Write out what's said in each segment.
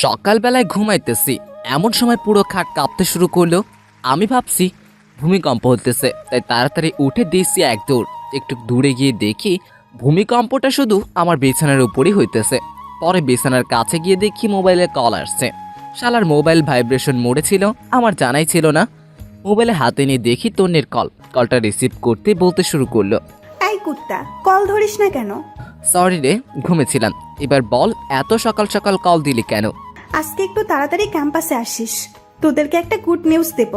সকালবেলায় ঘুমাইতেছি, এমন সময় পুরো খাট কাঁপতে শুরু করলো। আমি ভাবছি ভূমিকম্প হতেছে, তাই তাড়াতাড়ি উঠে দিয়েছি এক দৌড়। একটু দূরে গিয়ে দেখি ভূমিকম্পটা শুধু আমার বিছানার উপরই হইতেছে। পরে বিছানার কাছে গিয়ে দেখি মোবাইলে কল আসছে। শালার মোবাইল ভাইব্রেশন মোডে ছিল, আমার জানাই ছিল না। মোবাইলে হাতে নিয়ে দেখি তন্নির কলটা রিসিভ করতে বলতে শুরু করলো, এই কুত্তা, কল ধরিস না কেন? সরি রে, ঘুমেছিলাম। এবার বল, এত সকাল সকাল কল দিলি কেন? আজকে একটু তাড়াতাড়ি ক্যাম্পাসে আসিস, তোদেরকে একটা গুড নিউজ দেব।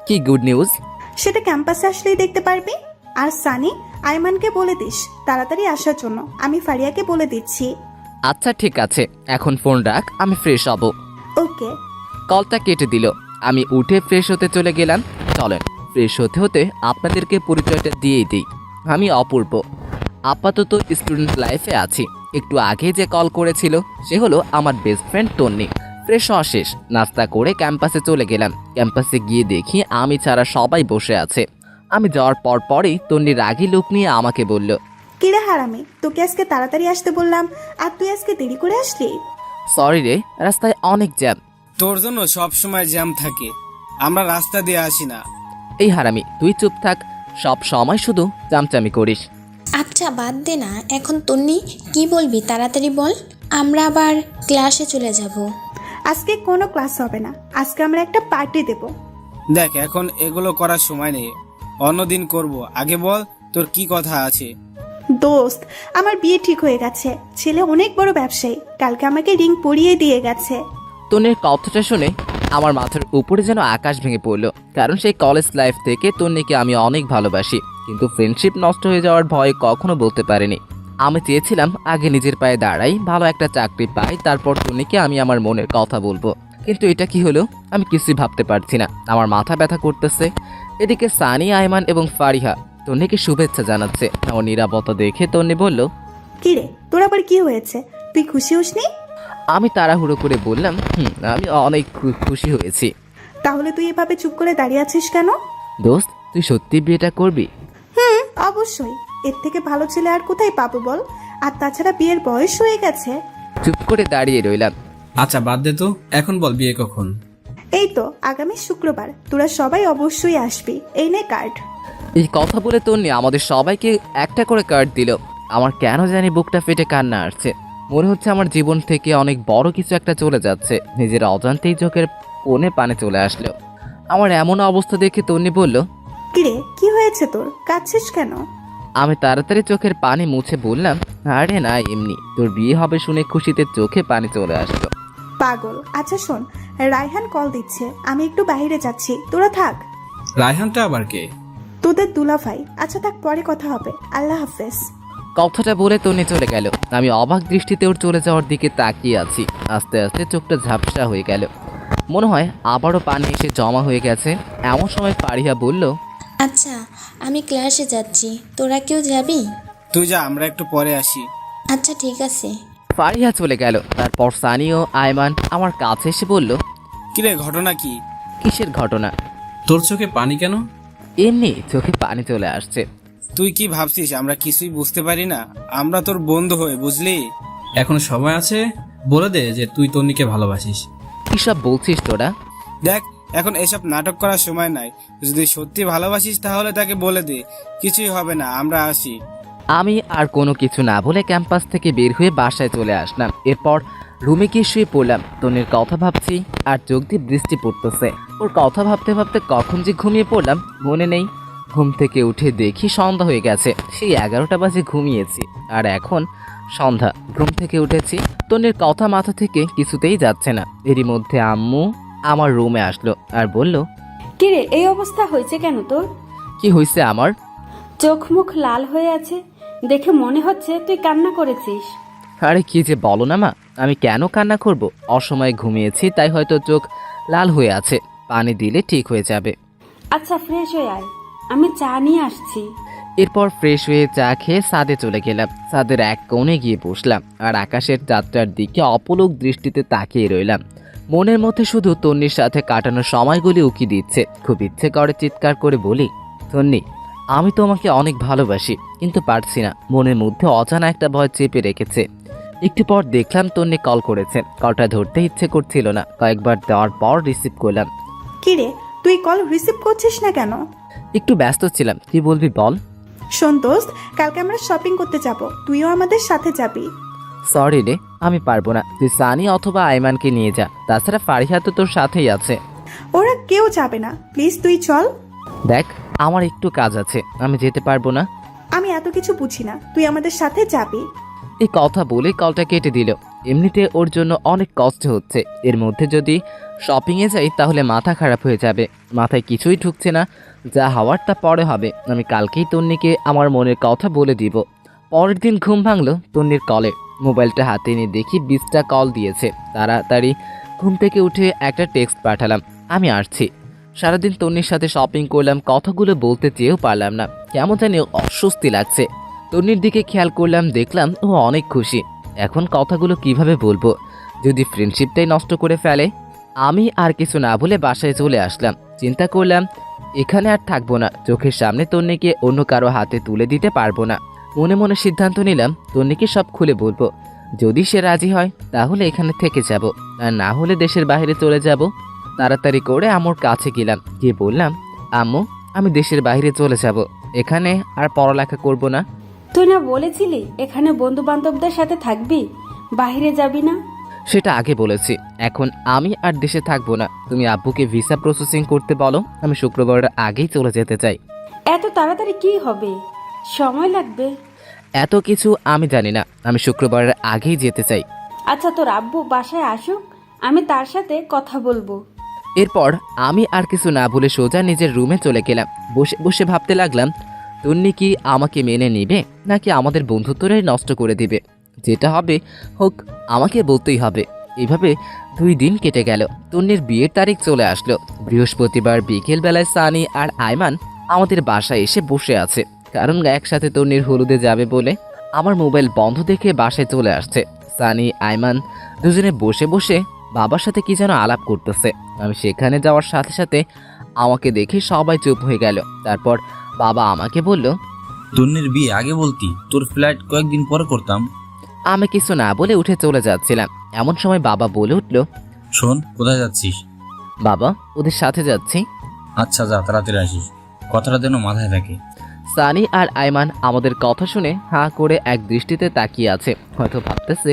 কি গুড নিউজ? সেটা ক্যাম্পাসে আসলেই দেখতে পারবি। আর সানি, আইমানকে বলে দিস তাড়াতাড়ি আসার জন্য। আমি ফারিয়াকে বলে দিচ্ছি। আচ্ছা ঠিক আছে, এখন ফোন রাখ, আমি ফ্রেশ হব। ওকে। কলটা কেটে দিল। আমি উঠে ফ্রেশ হতে চলে গেলাম। চলেন, ফ্রেশ হতে হতে আপনাদেরকে পরিচয়টা দিয়েই দিই। আমি অপূর্ব, আপাতত স্টুডেন্ট লাইফে আছি। একটু আগে যে কল করেছিল সে হলো আমার বেস্ট ফ্রেন্ড তন্নি। ফ্রেশ হওয়া শেষ, নাস্তা করে ক্যাম্পাসে চলে গেলাম। ক্যাম্পাসে গিয়ে দেখি আমি ছাড়া সবাই বসে আছে। আমি যাওয়ার পরই তন্নি রাগী লুক নিয়ে আমাকে বলল, কিরে হারামি, তোকে আজকে তাড়াতাড়ি আসতে বললাম আর তুই আজকে দেরি করে আসলি। সরি রে, রাস্তায় অনেক জ্যাম। তোর জন্য সব সময় জ্যাম থাকে, আমরা রাস্তা দিয়ে আসি না। এই হারামি, তুই চুপ থাক, সব সময় শুধু চামচামি করিস। আচ্ছা বাদ দে না, এখন তন্নি কি বলবি তাড়াতাড়ি বল, আমরা আবার ক্লাসে চলে যাব। আজকে কোনো ক্লাস হবে না, আজকে আমরা একটা পার্টি দেব। দেখ, এখন এগুলো করার সময় নেই, অন্যদিন করব। আগে বল, তোর কি কথা আছে? দোস্ত, আমার বিয়ে ঠিক হয়ে গেছে। ছেলে অনেক বড় ব্যবসায়ী, কালকে আমাকে রিং পরিয়ে দিয়ে গেছে। তন্নির কথাটা শুনে আমার মাথার উপরে যেন আকাশ ভেঙে পড়লো। কারণ সেই কলেজ লাইফ থেকে তন্নিকে আমি অনেক ভালোবাসি, কিন্তু ফ্রেন্ডশিপ নষ্ট হয়ে যাওয়ার ভয় কখনো বলতে পারিনি। আমি চেয়েছিলাম আগে নিজের পায়ে দাঁড়াই, ভালো একটা চাকরি পাই, তারপর তন্নিকে আমি আমার মনের কথা বলবো। কিন্তু এটা কি হলো, আমি কিছুই ভাবতে পারছি না, আমার মাথা ব্যথা করতেছে। এদিকে সানি, আয়মান এবং ফারিহা তন্নিকে শুভেচ্ছা জানাচ্ছে। আমার নিরাপত্তা দেখে তন্নি বলল, কিরে, তোর আবার কি হয়েছে? তুই খুশি হসনি? আমি তাড়াহুড়ো করে বললাম, আমি অনেক খুশি হয়েছি। তাহলে তুই এভাবে চুপ করে দাঁড়িয়ে আছিস কেন? দোস্ত, তুই সত্যি বিয়েটা করবি? অবশ্যই, এর থেকে ভালো ছেলে আর কোথায় পাবো বল? আর তাছাড়া বিয়ের বয়স হয়ে গেছে। চুপ করে দাঁড়িয়ে রইলাম। আচ্ছা বাদ দে তো, এখন বল বিয়ে কখন? এই তো আগামী শুক্রবার, তোরা সবাই অবশ্যই আসবি। এই নে কার্ড। এই কথা বলে তন্নি আমাদের সবাইকে একটা করে কার্ড দিল। আমার কেন জানি বুকটা ফেটে কান্না আসছে। মনে হচ্ছে আমার জীবন থেকে অনেক বড় কিছু একটা চলে যাচ্ছে। নিজের অজান্তেই চোখের কোণে পানি চলে আসলো। আমার এমন অবস্থা দেখে তন্নি বলল, কিরে, কি হয়েছে তোর? কাঁদছিস কেন? আমি তাড়াতাড়ি চোখের পানি মুছে বললাম, আরে না, এমনি। তোর বিয়ে হবে শুনে খুশিতে চোখে পানি চলে আসলো। পাগল। আচ্ছা শোন, রায়হান কল দিচ্ছে, আমি একটু বাইরে যাচ্ছি, তোরা থাক। রায়হানটা আবার কে? তোদের দুলাভাই। আচ্ছা থাক, পরে কথা হবে। আল্লাহ হাফেজ। কথাটা বলে তন্নি চলে গেল। আমি অবাক দৃষ্টিতে ওর চলে যাওয়ার দিকে তাকিয়ে আছি। আস্তে আস্তে চোখটা ঝাপসা হয়ে গেল, মনে হয় আবারও পানি এসে জমা হয়ে গেছে। এমন সময় ফারিহা বলল, আচ্ছা আমি ক্লাসে যাচ্ছি, তোরা কেউ যাবি? তুই যা, আমরা একটু পরে আসি। আচ্ছা ঠিক আছে। ফারিহা চলে গেল। তারপর সানি ও আয়মান আমার কাছে এসে বলল, কিরে, ঘটনা কি? কিসের ঘটনা? তোর চোখে পানি কেন? এমনি চোখে পানি চলে আসছে। তুই কি ভাবছিস আমরা কিছুই বুঝতে পারি না? আমরা তোর বন্ধু হয়ে, বুঝলি? এখনো সময় আছে, বলে দে যে তুই তন্নিকে ভালোবাসিস। কি সব বলছিস তোরা? দেখ, এখন এসব নাটক করার সময় নাই। যদি সত্যি ভালোবাসিস তাহলে তাকে বলে দে, কিছুই হবে না, আমরা আসি। আমি আর কোনো কিছু না বলে ক্যাম্পাস থেকে বের হয়ে বাসায় চলে আসলাম। এরপর রুমে গিয়ে শুয়ে পড়লাম। তনির কথা ভাবছি আর চোখ দিয়ে বৃষ্টি পড়তেছে। ওর কথা ভাবতে ভাবতে কখন যে ঘুমিয়ে পড়লাম মনে নেই। ঘুম থেকে উঠে দেখি সন্ধ্যা হয়ে গেছে। সেই 11টা বাজে ঘুমিয়েছি আর এখন সন্ধ্যা। ঘুম থেকে উঠেছি, তনির কথা মাথা থেকে কিছুতেই যাচ্ছে না। এরই মধ্যে আম্মু আমার রুমে আসলো আর বলল, কিরে, এই অবস্থা হয়েছে কেন তোর? কি হয়েছে আমার? চোখ মুখ লাল হয়ে আছে, দেখে মনে হচ্ছে তুই কান্না করেছিস। আরে কি যে বলো না মা, আমি কেন কান্না করব? অসময়ে ঘুমিয়েছি, তাই হয়তো চোখ লাল হয়ে আছে। পানি দিলে ঠিক হয়ে যাবে। আচ্ছা ফ্রেশ হয়ে আয়, আমি চা নিয়ে আসছি। এরপর ফ্রেশ হয়ে চা খেয়ে ছাদে চলে গেলাম। ছাদের এক কোণে গিয়ে বসলাম আর আকাশের যাত্রার দিকে অপলক দৃষ্টিতে তাকিয়ে রইলাম। মনের মধ্যে শুধু তন্নির সাথে কাটানোর সময়গুলি উকি দিচ্ছে। খুব ইচ্ছে করে চিৎকার করে বলি, তন্নি, আমি তোমাকে অনেক ভালোবাসি, কিন্তু পারছি না। মনের মধ্যে অজানা একটা ভয় চেপে রেখেছে। একটু পর দেখলাম তন্নি কল করেছে। কলটা ধরতে ইচ্ছে করছিল না, কয়েকবার দেওয়ার পর রিসিভ করলাম। কিরে, তুই কল রিসিভ করছিস না কেন? একটু ব্যস্ত ছিলাম, কি বলবি বল। শোন দোস্ত, কালকে আমরা শপিং করতে যাব, তুইও আমাদের সাথে যাবি। সরি রে, আমি পারবো না, তুই সানি অথবা আইমানকে নিয়ে যা, তাছাড়া ফারিহা তো তোর সাথেই আছে। ওরা কেউ যাবে না, প্লিজ তুই চল। দেখ, আমার একটু কাজ আছে, আমি যেতে পারবো না। আমি এত কিছু বুঝি না, তুই আমাদের সাথে যাবি। এই কথা বলে কলটা কেটে দিল। এমনিতে ওর জন্য অনেক কষ্ট হচ্ছে, এর মধ্যে যদি শপিংয়ে যাই তাহলে মাথা খারাপ হয়ে যাবে। মাথায় কিছুই ঢুকছে না, যা হওয়ার তা পরে হবে। আমি কালকেই তন্নিকে আমার মনের কথা বলে দিব। পরের দিন ঘুম ভাঙলো তন্নির কলে। মোবাইলটা হাতে নিয়ে দেখি 20টা কল দিয়েছে। তাড়াতাড়ি ঘুম থেকে উঠে একটা টেক্সট পাঠালাম, আমি আসছি। সারাদিন তন্নির সাথে শপিং করলাম, কথাগুলো বলতে চেয়েও পারলাম না, কেমন জানি অস্বস্তি লাগছে। তন্নির দিকে খেয়াল করলাম, দেখলাম ও অনেক খুশি। এখন কথাগুলো কিভাবে বলবো, যদি ফ্রেন্ডশিপটাই নষ্ট করে ফেলে। আমি আর কিছু না বলে বাসায় চলে আসলাম। চিন্তা করলাম এখানে আর থাকবো না, চোখের সামনে তন্নিকে অন্য কারো হাতে তুলে দিতে পারবো না। মনে মনে সিদ্ধান্ত নিলাম তন্নিকে সব খুলে বলবো। যদি সে রাজি হয় তাহলে এখানে থেকে যাব, আর না হলে দেশের বাইরে চলে যাব। তাড়াতাড়ি করে আম্মুর কাছে গেলাম, গিয়ে বললাম, আম্মু আমি দেশের বাইরে চলে যাব, এখানে আর পড়ালেখা করব না। তুই না বলেছিলি এখানে বন্ধু বান্ধবদের সাথে থাকবি, বাইরে যাবি না? সেটা আগে বলেছি, এখন আমি আর দেশে থাকবো না। তুমি আব্বুকে ভিসা প্রসেসিং করতে বলো, আমি শুক্রবারের আগেই চলে যেতে চাই। এত তাড়াতাড়ি কি হবে, সময় লাগবে। এত কিছু আমি জানি না, আমি শুক্রবারের আগেই যেতে চাই। আচ্ছা, তোর আব্বু বাসায় আসুক, আমি তার সাথে কথা বলবো। এরপর আমি আর কিছু না বলে সোজা নিজের রুমে চলে গেলাম। বসে বসে ভাবতে লাগলাম, তন্নি কি আমাকে মেনে নিবে নাকি আমাদের বন্ধুত্বটাই নষ্ট করে দিবে। যেটা হবে হোক, আমাকে বলতেই হবে। এইভাবে 2 দিন কেটে গেল। তন্নির বিয়ের তারিখ চলে আসলো। বৃহস্পতিবার বিকেল বেলায় সানি আর আইমান আমাদের বাসায় এসে বসে আছে, কারণ একসাথে তন্নির হলুদে যাবে বলে। আমার মোবাইল বন্ধ দেখে বাসায় চলে আসছে। সানি আইমান দুজনে বসে বসে বাবার সাথে কি যেন আলাপ করতেছে। আমি সেখানে যাওয়ার সাথে সাথে আমাকে দেখে সবাই চুপ হয়ে গেল। তারপর বাবা আমাকে বলল, তন্নির বিয়ে আগে বলতি, তোর ফ্লাইট কয়েকদিন পরে করতাম। আমি কিছু না বলে উঠে চলে যাচ্ছিলাম, এমন সময় বাবা বলে উঠল, শোন, কোথায় যাচ্ছিস? বাবা ওদের সাথে যাচ্ছি। আচ্ছা যা, তাড়াতাড়ি আসিস, কথাটা যেন মাথায় থাকে। সানি আর আইমান আমাদের কথা শুনে হাঁ করে এক দৃষ্টিতে তাকিয়ে আছে, হয়তো ভাবতেছে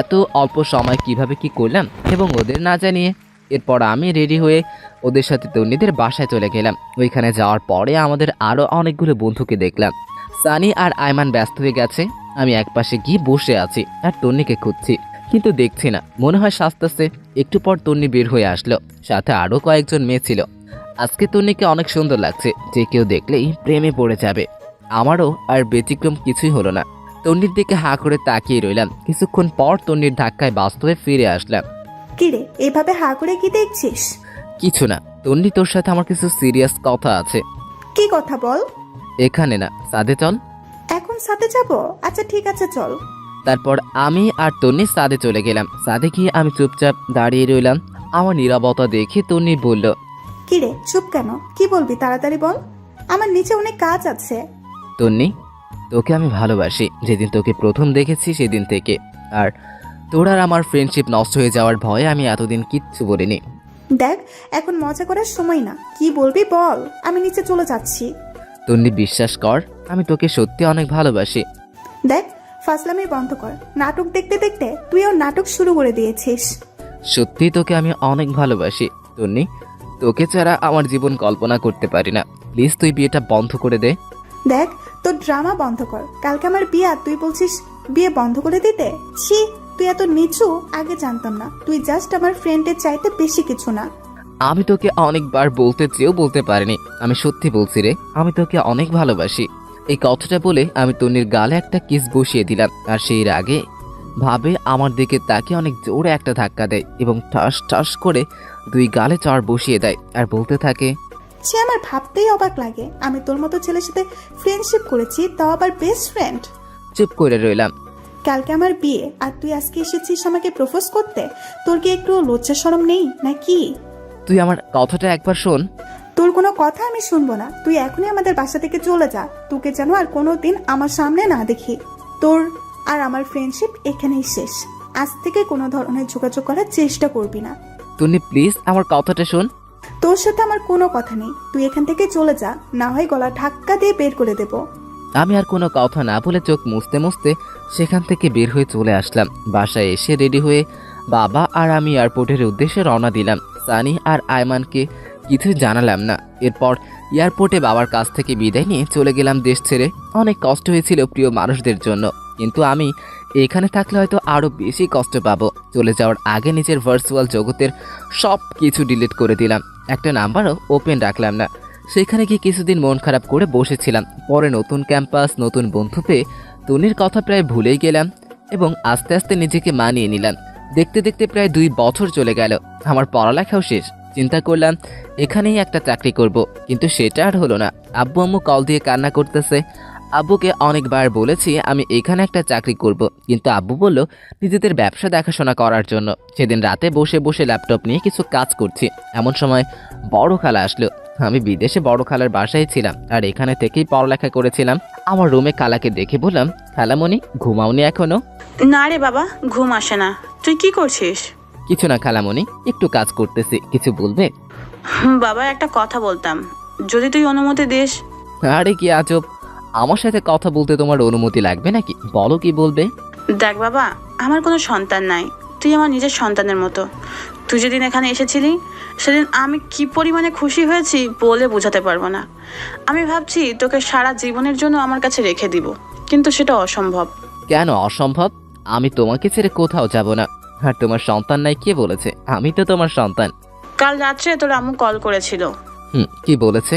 এত অল্প সময় কিভাবে কি করলাম এবং ওদের না জানিয়ে। এরপর আমি রেডি হয়ে ওদের সাথে তন্নিদের বাসায় চলে গেলাম। ওইখানে যাওয়ার পরে আমাদের আরও অনেকগুলো বন্ধুকে দেখলাম। সানি আর আইমান ব্যস্ত হয়ে গেছে, আমি একপাশে গিয়ে বসে আছি আর তন্নিকে খুঁজছি, কিন্তু দেখছি না। মনে হয় সাজতেছে। একটু পর তন্নি বের হয়ে আসলো, সাথে আরও কয়েকজন মেয়ে ছিল। আজকে তন্নিকে অনেক সুন্দর লাগছে, যে কেউ দেখলেই প্রেমে পড়ে যাবে। আমারও আর ব্যতিক্রম কিছুই হলো না। তন্নির দিকে হাঁ করে তাকিয়ে রইলাম। কিছুক্ষণ পর তন্নির ধাক্কায় বাস্তবে ফিরে আসলাম। কিরে, এইভাবে হা করে কি দেখছিস? কিছু না তন্নি, তোর সাথে আমার কিছু সিরিয়াস কথা আছে। কি কথা বল। এখানে না, সাদে চল। এখন সাথে যাব? আচ্ছা ঠিক আছে, চল। তারপর আমি আর তন্নি সাদে চলে গেলাম। সাদে গিয়ে আমি চুপচাপ দাঁড়িয়ে রইলাম। আমার নীরবতা দেখে তন্নি বলল, কিরে চুপ কেন, কি বলবি তাড়াতাড়ি বল, আমার নিচে অনেক কাজ আছে। তন্নি তোকে আমি ভালোবাসি, যেদিন তোকে প্রথম দেখেছি সেদিন থেকে। আর তোর আর আমার ফ্রেন্ডশিপ নষ্ট হয়ে যাওয়ার ভয়ে আমি এতদিন কিচ্ছু বলিনি। দেখ, এখন মজা করার সময় না, কি বলবি বল, আমি নিচে চলে যাচ্ছি। তন্নি বিশ্বাস কর, আমি তোকে সত্যি অনেক ভালোবাসি। দেখ, ফাজলামি বন্ধ কর, নাটক দেখতে দেখতে তুইও নাটক শুরু করে দিয়েছিস। সত্যি তোকে আমি অনেক ভালোবাসি তন্নি, তোকে ছাড়া আমার জীবন কল্পনা করতে পারি না। প্লিজ তুই বিয়েটা বন্ধ করে দে। দেখ, তোর ড্রামা বন্ধ কর, কালকে আমার বিয়ে আর তুই বলছিস বিয়ে বন্ধ করে দিতে। ছি, তুই এত নিচু আগে জানতাম না, তুই জাস্ট আমার ফ্রেন্ডের চাইতে বেশি কিছু না। আমি তোকে অনেকবার বলতে চেয়েও বলতে পারিনি, আমি সত্যি বলছি রে, আমি তোকে অনেক ভালোবাসি। এই কথাটা বলে আমি তন্নির গালে একটা কিস বসিয়ে দিলাম, আর সেই রাগে ভাবে আমার দিকে তাকে অনেক জোরে একটা ধাক্কা দেয় এবং ঠাস ঠাস করে 2 গালে চড় বসিয়ে দেয়, আর বলতে থাকে, সে আমার ভাবতেই অবাক লাগে, আমি তোর মতো ছেলের সাথে ফ্রেন্ডশিপ করেছি, তাও আবার বেস্ট ফ্রেন্ড। চুপ করে রইলাম। কালকে আমার বিয়ে আর তুই আজকে এসেছিস আমাকে প্রপোজ করতে, তোর কি একটু লজ্জা শরম নেই নাকি? তুই আমার কথাটা একবার শোন। তোর কোনো কথা আমি শুনবো না, তুই এখনই আমাদের বাসা থেকে চলে যা, তোকে যেন আর কোনো দিন আমার সামনে না দেখি। তোর আর আমার ফ্রেন্ডশিপ এখানেই শেষ। আজ থেকে কোনো ধরনের যোগাযোগ করার চেষ্টা করবি না। তন্নি প্লিজ আমার কথাটা শোন। তোর সাথে আমার কোনো কথা নেই, তুই এখান থেকে চলে যা, না হয় গলা ধাক্কা দিয়ে বের করে দেব। আমি আর কোনো কথা না বলে চোখ মুছতে মুছতে সেখান থেকে বের হয়ে চলে আসলাম। বাসায় এসে রেডি হয়ে বাবা আর আমি এয়ারপোর্টের উদ্দেশ্যে রওনা দিলাম। সানি আর আয়মানকে কিছু জানালাম না। এরপর এয়ারপোর্টে বাবার কাছ থেকে বিদায় নিয়ে চলে গেলাম দেশ ছেড়ে। অনেক কষ্ট হয়েছিল প্রিয় মানুষদের জন্য, কিন্তু আমি এখানে থাকলে হয়তো আরও বেশি কষ্ট পাবো। চলে যাওয়ার আগে নিজের ভার্চুয়াল জগতের সব কিছু ডিলিট করে দিলাম, একটা নাম্বারও ওপেন রাখলাম না। সেখানে গিয়ে কিছুদিন মন খারাপ করে বসেছিলাম। পরে নতুন ক্যাম্পাস, নতুন বন্ধু পেয়ে তনির কথা প্রায় ভুলেই গেলাম এবং আস্তে আস্তে নিজেকে মানিয়ে নিলাম। দেখতে দেখতে প্রায় 2 বছর চলে গেল। আমার পড়ালেখাও শেষ। চিন্তা করলাম এখানেই একটা চাকরি করব, কিন্তু সেটা আর হলো না। আব্বু আম্মু কল দিয়ে কান্না করতেছে। আব্বুকে অনেকবার বলেছি আমি এখানে একটা চাকরি করব, কিন্তু আব্বু বলল নিজেদের ব্যবসা দেখাশোনা করার জন্য। সেদিন রাতে বসে বসে ল্যাপটপ নিয়ে কিছু কাজ করছি, এমন সময় বড় খালা আসলো। আমি বিদেশে বড় খালার বাসায় ছিলাম আর এখানে থেকেই পড়ালেখা করেছিলাম। আমার রুমে খালাকে দেখে বললাম, খালামণি ঘুমাওনি এখনো? না রে বাবা, ঘুম আসে না। তুই কি করছিস? কিছু না খালামণি, একটু কাজ করতেছি। কিছু বলবে? বাবা, একটা কথা বলতাম, যদি তুই অনুমতি দিস। আরে কি আজব, আমার সাথে কথা বলতে তোমার অনুমতি লাগবে নাকি? বলো কি বলবে। দেখ বাবা, আমার কোনো সন্তান নাই, তুই আমার নিজের সন্তানের মতো। তুই যেদিন এখানে এসেছিলি সেদিন আমি কি পরিমাণে খুশি হয়েছি বলে বোঝাতে পারবো না। আমি ভাবছি তোকে সারা জীবনের জন্য আমার কাছে রেখে দিব, কিন্তু সেটা অসম্ভব। কেন অসম্ভব? আমি তোমাকে ছেড়ে কোথাও যাব না। আর তোমার সন্তান নাই কে বলেছে? আমি তো তোমার সন্তান। কাল রাত্রে তোর আম্মু কল করেছিল। কি বলেছে?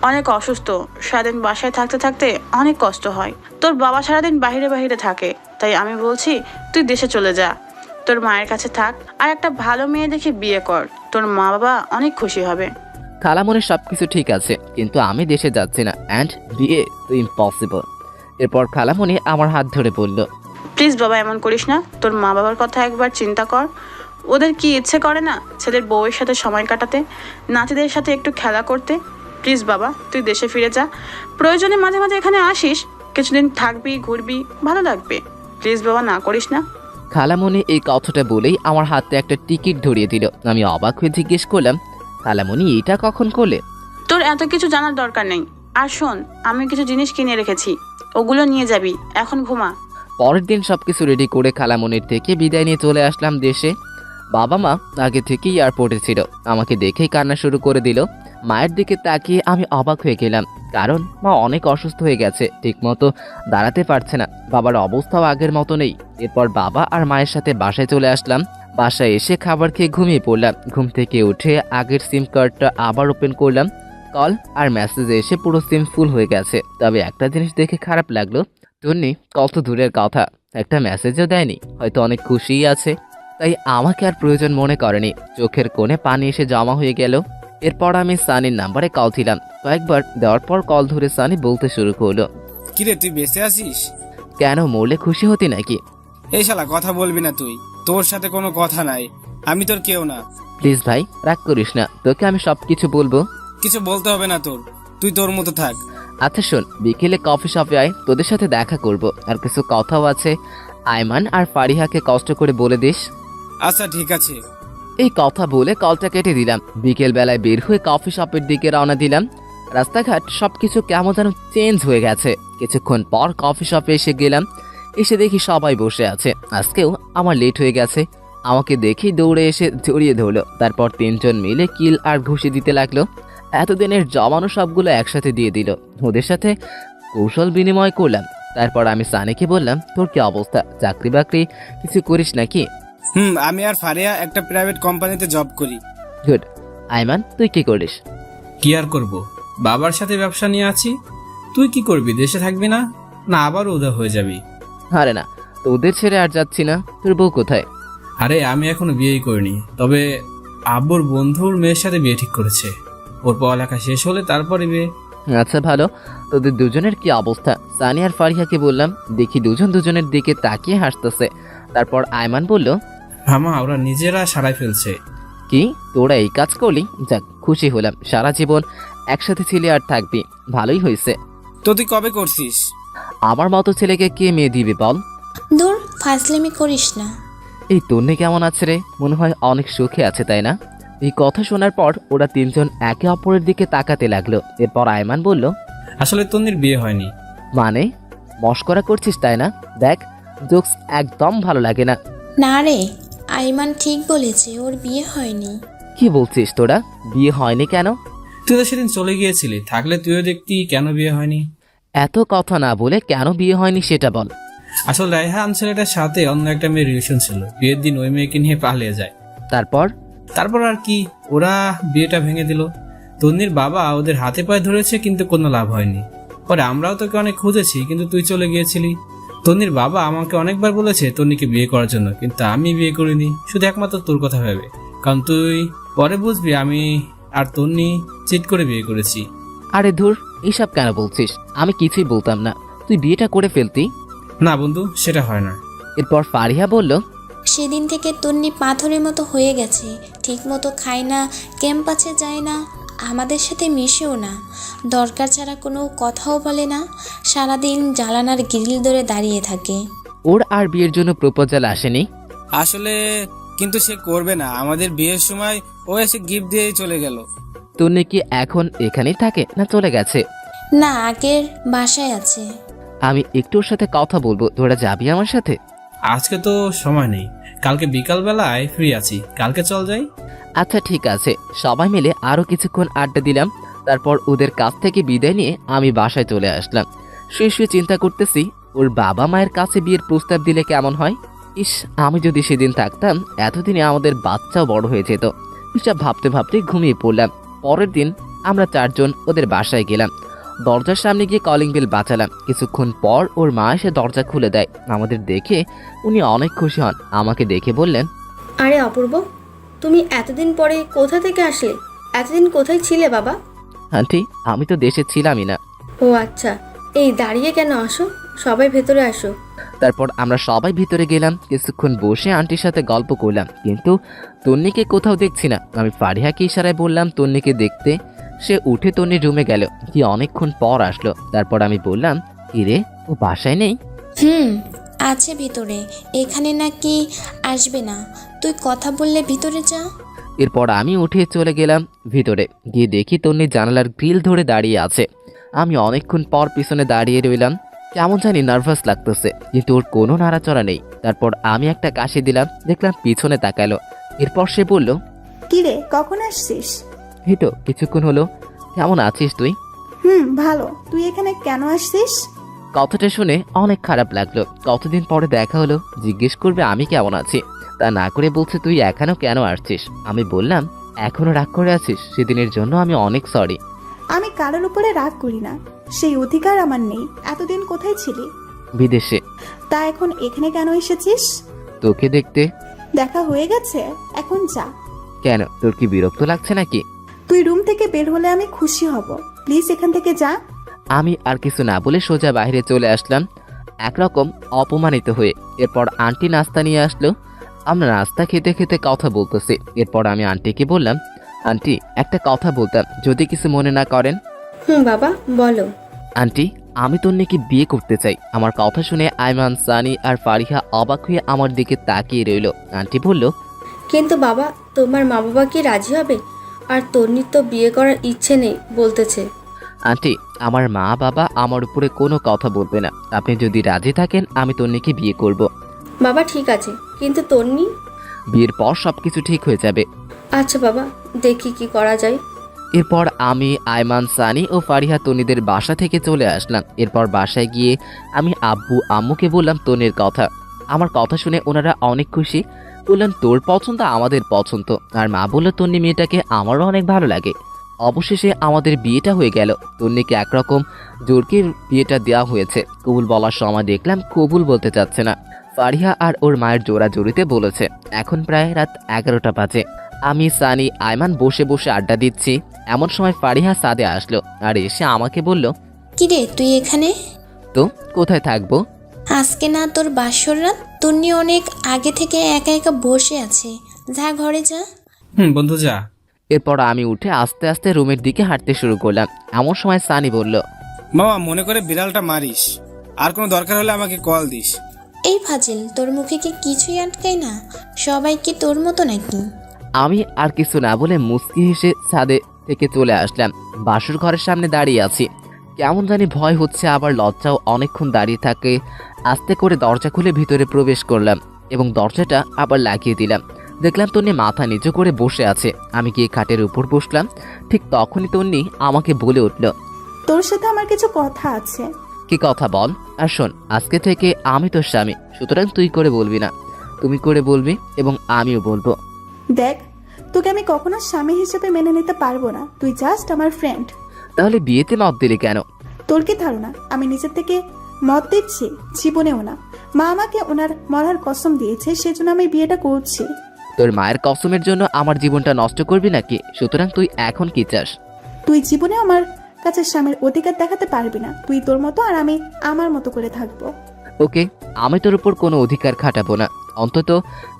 অনেক অসুস্থ, সারাদিন বাসায় থাকতে থাকতে অনেক কষ্ট হয়। তোর বাবা সারাদিন বাইরে বাইরে থাকে, তাই আমি বলছি তুই দেশে চলে যা, তোর মায়ের কাছে থাক, আর একটা ভালো মেয়ে দেখে বিয়ে কর। তোর মা বাবা অনেক খুশি হবে। খালামণির সবকিছু ঠিক আছে, কিন্তু আমি দেশে যাচ্ছি না, অ্যান্ড বিয়ে তো ইম্পসিবল। এরপর খালামণি আমার হাত ধরে বলল, প্লিজ বাবা, এমন করিস না। তোর মা বাবার কথা একবার চিন্তা কর। ওদের কি ইচ্ছে করে না ছেলের বউয়ের সাথে সময় কাটাতে, নাতিদের সাথে একটু খেলা করতে? প্লিজ বাবা, তুই দেশে ফিরে যা। প্রয়োজনে মাঝে মাঝে এখানে আসিস, কিছুদিন থাকবি, ঘুরবি, ভালো লাগবে। প্লিজ বাবা, না করিস না। খালামণি এই কথাটা বলেই আমার হাতে একটা টিকিট ধরিয়ে দিল। আমি অবাক হয়ে জিজ্ঞেস করলাম, খালামণি এটা কখন করলে? তোর এত কিছু জানার দরকার নেই। আর শোন, আমি কিছু জিনিস কিনে রেখেছি, ওগুলো নিয়ে যাবি। এখন ঘুমা। পরের দিন সবকিছু রেডি করে খালামণির থেকে বিদায় নিয়ে চলে আসলাম দেশে। বাবা মা আগে থেকেই এয়ারপোর্টে ছিল। আমাকে দেখেই কান্না শুরু করে দিল। মায়ের দিকে তাকিয়ে আমি অবাক হয়ে গেলাম, কারণ মা অনেক অসুস্থ হয়ে গেছে, ঠিকমতো দাঁড়াতে পারছে না। বাবার অবস্থাও আগের মতো নেই। এরপর বাবা আর মায়ের সাথে বাসায় চলে আসলাম। বাসায় এসে খাবার খেয়ে ঘুমিয়ে পড়লাম। ঘুম থেকে উঠে আগের সিম কার্ডটা আবার ওপেন করলাম। কল আর মেসেজে এসে পুরো সিম ফুল হয়ে গেছে। তবে একটা জিনিস দেখে খারাপ লাগলো, টুন্নি কত দূরের কথা, একটা মেসেজও দেয়নি। হয়তো অনেক খুশিই আছে, তাই আমাকে আর প্রয়োজন মনে করেনি। চোখের কোণে পানি এসে জমা হয়ে গেল। এরপর আমি সানির নাম্বারে কল দিলাম। কয়েকবার দেওয়ার পর কল ধরে সানি বলতে শুরু করলো, কিরে তুই বেঁচে আছিস? কেন, মরলে খুশি হতি নাকি? এই শালা কথা বলবি না তুই, তোর সাথে কোনো কথা নাই, আমি তোর কেউ না। প্লিজ ভাই রাগ করিস না, তোকে আমি সবকিছু বলবো। কিছু বলতে হবে না তোর, তুই তোর মতো থাক। আচ্ছা শোন, বিকেলে কফি শপে আয়, তোদের সাথে দেখা করব, আর কিছু কথাও আছে। আয়মান আর ফারিহাকে কষ্ট করে বলে দিস। আচ্ছা ঠিক আছে। এই কথা বলে কলটা কেটে দিলাম। বিকেল বেলায় বের হয়ে কফি শপের দিকে রওনা দিলাম। রাস্তাঘাট সবকিছু কেমন যেন চেঞ্জ হয়ে গেছে। কিছুক্ষণ পর কফি শপে এসে গেলাম। এসে দেখি সবাই বসে আছে। আজকেও আমার লেট হয়ে গেছে। আমাকে দেখেই দৌড়ে এসে জড়িয়ে ধরলো। তারপর 3 জন মিলে কিল আর ঘুষি দিতে লাগলো। এতদিনের জমানো সবগুলো একসাথে দিয়ে দিল। ওদের সাথে কৌশল বিনিময় করলাম। তারপর আমি সানিকে বললাম, তোর কি অবস্থা, চাকরি বাকরি কিছু করিস নাকি? আমি আর ফারিয়া একটা প্রাইভেট কোম্পানিতে জব করি। গুড। আয়মান তুই কি করিস? কি আর করব, বাবার সাথে ব্যবসা নিয়ে আছি। তুই কি করবি, দেশে থাকবি না? না আবারও উদা হয়ে যাবি? আরে না, তোদের ছেড়ে আর যাচ্ছি না। তোর বউ কোথায়? আরে আমি এখনো বিয়েই করিনি, তবে আব্বুর বন্ধুর মেয়ের সাথে বিয়ে ঠিক করেছে। ওর পড়ালেখা শেষ হলে তারপরে বিয়ে। আচ্ছা ভালো। তোদের দুজনের কি অবস্থা? সানি আর ফারিহাকে বললাম। দেখি দুজন দুজনের দিকে তাকিয়ে হাসতেছে। তারপর আয়মান বলল, হামা ওরা নিজেরা সারাই ফেলছে। কি তোরা এই কাজ করলি? যাক, খুশি হলাম। সারা জীবন একসাথে ছিলি আর থাকবি, ভালোই হয়েছে। তো তুই কবে করছিস? আমার মতো ছেলেকে কে মেয়ে দিবে বল? দূর ফাজলামি করিস না। এই তন্নি কেমন আছে রে? মনে হয় অনেক সুখে আছে, তাই না? এই কথা শোনার পর ওরা তিনজন একে অপরের দিকে তাকাতে লাগলো। এরপর আয়মান বলল, আসলে তন্নির বিয়ে হয়নি। মানে মস্করা করছিস তাই না? দেখ, জোকস একদম ভালো লাগে না। না রে, আইমান ঠিক বলেছে, ওর বিয়ে হয়নি। কি বলছিস তোরা? বিয়ে হয়নি কেন? তুই তো সেদিন চলে গিয়েছিলি, থাকলে তুইও দেখতি কেন বিয়ে হয়নি। এত কথা না বলে কেন বিয়ে হয়নি সেটা বল। আসলে রায়হান ছেলেটার সাথে অন্য একটা মেয়ের রিলেশন ছিল, বিয়ের দিন ওই মেয়েকে নিয়ে পালিয়ে যায়। তারপর আর কি, ওরা বিয়েটা ভেঙে দিল। তন্নির বাবা ওদের হাতে পায়ে ধরেছে, কিন্তু কোনো লাভ হয়নি। পরে আমরাও তোকে অনেক খুঁজেছি, কিন্তু তুই চলে গিয়েছিলি। তন্নির বাবা আমাকে অনেকবার বলেছে তন্নিকে বিয়ে করার জন্য, কিন্তু আমি বিয়ে করিনি, শুধু একমাত্র তোর কথা ভেবে। কারণ তুই পরে বুঝবি আমি আর তন্নি চিট করে বিয়ে করেছি। আরে ধুর, এইসব কেন বলছিস? আমি কিছুই বলতাম না, তুই বিয়েটা করে ফেলতি। না বন্ধু, সেটা হয় না। এরপর ফারিহা বলল, সেদিন থেকে তন্নি পাথরের মতো হয়ে গেছে, ঠিক মতো খায় না, ক্যাম্পাসে যায় না, আমাদের সাথে মিশেও না, দরকার ছাড়া কোনো কথাও বলে না, সারাদিন জ্বালানার গ্রিল ধরে দাঁড়িয়ে থাকে। ওর আর বিয়ের জন্য প্রপোজাল আসেনি? আসলে কিন্তু সে করবে না, আমাদের বিয়ের সময় ও এসে গিফট দিয়ে চলে গেল। তন্নি কি এখন এখানেই থাকে না চলে গেছে? না, আগের বাসায় আছে। আমি একটু ওর সাথে কথা বলবো, তোরা যাবি আমার সাথে? আজকে তো সময় নেই, কালকে বিকাল বেলায় ফ্রি আছি, কালকে চল যাই। আচ্ছা ঠিক আছে। সবাই মিলে আরো কিছুক্ষণ আড্ডা দিলাম। তারপর ওদের কাছ থেকে বিদায় নিয়ে আমি বাসায় চলে আসলাম। শুয়ে শুয়ে চিন্তা করতেছি, ওর বাবা মায়ের কাছে বিয়ের প্রস্তাব দিলে কেমন হয়। ইস, আমি যদি সেদিন থাকতাম, এতদিনে আমাদের বাচ্চাও বড় হয়ে যেত। এসব ভাবতে ভাবতে ঘুমিয়ে পড়লাম। পরের দিন আমরা চারজন ওদের বাসায় গেলাম। দরজার সামনে গিয়ে কলিং বেল বাজালাম। কিছুক্ষণ পর ওর মা এসে দরজা খুলে দেয়। আমাদের দেখে উনি অনেক খুশি হন। আমাকে দেখে বললেন, আরে অপূর্ব, তুমি এতদিন পরে কোথা থেকে আসলে? এতদিন কোথায় ছিলে বাবা? আন্টি, আমি তো দেশে ছিলামই না। ও আচ্ছা, এই দাঁড়িয়ে কেন, আসো, সবাই ভেতরে আসো। তারপর আমরা সবাই ভিতরে গেলাম। কিছুক্ষণ বসে আন্টির সাথে গল্প করলাম, কিন্তু তন্নিকে কোথাও দেখছি না। আমি ফারিহাকে ইশারায় বললাম তন্নিকে দেখতে। সে উঠে তন্নির রুমে গেল, কি অনেকক্ষণ পর আসলো। তারপর আমি বললাম, কিরে, ও বাসায় নেই? আছে ভিতরে, এখানে নাকি আসবে না, তুই কথা বললে ভিতরে যা। এরপর আমি উঠে চলে গেলাম ভিতরে। গিয়ে দেখি তন্নি জানালার গ্রিল ধরে দাঁড়িয়ে আছে। আমি অনেকক্ষণ পর পিছনে দাঁড়িয়ে রইলাম। কেমন জানি নার্ভাস লাগতেছে, কিন্তু ওর কোনো নাড়াচড়া নেই। তারপর আমি একটা কাশি দিলাম, দেখলাম পিছনে তাকালো। এরপর সে বলল, কিরে, কখন আসছিস? এই তো কিছুক্ষণ হলো। কেমন আছিস তুই? ভালো। তুই এখানে কেন আসছিস? কথাটা শুনে অনেক খারাপ লাগলো। কতদিন পরে দেখা হলো, জিজ্ঞেস করবে আমি কেমন আছি, তা না করে বলছে তুই এখনো কেন আসছিস। আমি বললাম, এখনো রাগ করে আছিস? সেদিনের জন্য আমি অনেক সরি। আমি কারোর উপরে রাগ করি না, সেই অধিকার আমার নেই। এতদিন কোথায় ছিলি? বিদেশে। তা এখন এখানে কেন এসেছিস? তোকে দেখতে। দেখা হয়ে গেছে, এখন যা। কেন, তোর কি বিরক্ত লাগছে নাকি? তুই রুম থেকে বের হলে আমি খুশি হব। প্লিজ এখান থেকে যা। আমি আর কিছু না বলে সোজা বাইরে চলে আসলাম, একরকম অপমানিত হয়ে। এরপর আন্টি নাস্তা নিয়ে আসলো। আমরা নাস্তা খেতে খেতে কথা বলতেছি। এরপর আমি আন্টিকে বললাম, আন্টি একটা কথা বলতাম, যদি কিছু মনে না করেন। বাবা বলো। আন্টি, আমি তন্নিকে বিয়ে করতে চাই। আমার কথা শুনে আইমান, সানি আর ফারিহা অবাক হয়ে আমার দিকে তাকিয়ে রইল। আন্টি বলল, কিন্তু বাবা, তোমার মা বাবা কি রাজি হবে? আর তন্নির তো বিয়ে করার ইচ্ছে নেই বলতেছে। আন্টি, আমার মা বাবা আমার উপরে কোনো কথা বলবে না। আপনি যদি রাজি থাকেন আমি তন্নিকে বিয়ে করব। বাবা ঠিক আছে, কিন্তু তন্নি? বিয়ের পর সবকিছু ঠিক হয়ে যাবে। আচ্ছা বাবা, দেখি কি করা যায়। এরপর আমি, আয়মান, সানি ও ফারিহা তন্নিদের বাসা থেকে চলে আসলাম। এরপর বাসায় গিয়ে আমি আব্বু আম্মুকে বললাম তন্নির কথা। আমার কথা শুনে ওনারা অনেক খুশি। বললেন তোর পছন্দ আমাদের পছন্দ। আর মা বলল তন্নি মেয়েটাকে আমারও অনেক ভালো লাগে। অবশেষে আমাদের বিয়েটা হয়ে গেল। তন্নিকে একরকম জোরকে বিয়েটা দেওয়া হয়েছে। কবুল বলার সময় দেখলাম কবুল বলতে চাচ্ছে না। ফারিহা আর ওর মায়ের জোরাজোরিতে বলেছে। এখন প্রায় রাত 11টা বাজে। আমি, সানি, আয়মান বসে বসে আড্ডা দিচ্ছি। এমন সময় ফারিহা সাদে আসলো আর এসে আমাকে বলল, কিরে তুই এখানে? তো কোথায় থাকবো? আজকে না তোর বাসর রাত? তন্নি অনেক আগে থেকে একা একা বসে আছে, যা ঘরে যা। বন্ধু যা। এরপর আমি উঠে আস্তে আস্তে রুমের দিকে হাঁটতে শুরু করলাম। এমন সময় সানি বলল, মামা মনে করে বিড়ালটা মারিস, আর কোনো দরকার হলে আমাকে কল দিস। এই ফাজিল, তোর মুখে কি কিছুই আটকায় না? সবাই কি তোর মতো নাকি? আমি আর কিছু না বলে মুচকি হেসে ছাদে থেকে চলে আসলাম। বাসুর ঘরের সামনে দাঁড়িয়ে আছি, কেমন জানি ভয় হচ্ছে, আবার লজ্জাও। অনেকক্ষণ দাঁড়িয়ে থাকে আস্তে করে দরজা খুলে ভিতরে প্রবেশ করলাম এবং দরজাটা আবার লাগিয়ে দিলাম। দেখলাম তন্নি মাথা নিচু করে বসে আছে। আমি গিয়ে খাটের উপর বসলাম। ঠিক তখনই তন্নি আমাকে বলে উঠল, তোর সাথে আমার কিছু কথা আছে। কি কথা বল। আর শোন, আজকে থেকে আমি তোর স্বামী, সুতরাং তুই করে বলবি না, তুমি করে বলবি এবং আমিও বলবো। দেখ, তোকে আমি কখনো স্বামী হিসেবে মেনে নিতে পারবো না। তুই জাস্ট আমার ফ্রেন্ড। তাহলে বিয়েতে মত দিলি কেন? তোর কি ধারণা আমি নিজের থেকে মত দিচ্ছি? জীবনেও না। মা আমাকে ওনার মরার কসম দিয়েছে, সেজন্য আমি বিয়েটা করছি। তোর মায়ের কসমের জন্য আমার জীবনটা নষ্ট করবি নাকি? সুতরাং তুই এখন কি চাস? তুই জীবনে আমার কাছে স্বামীর অধিকার দেখাতে পারবি না। তুই তোর মতো আর আমি আমার মতো করে থাকবো। ওকে, আমি তোর উপর কোনো অধিকার খাটাবো না। অন্তত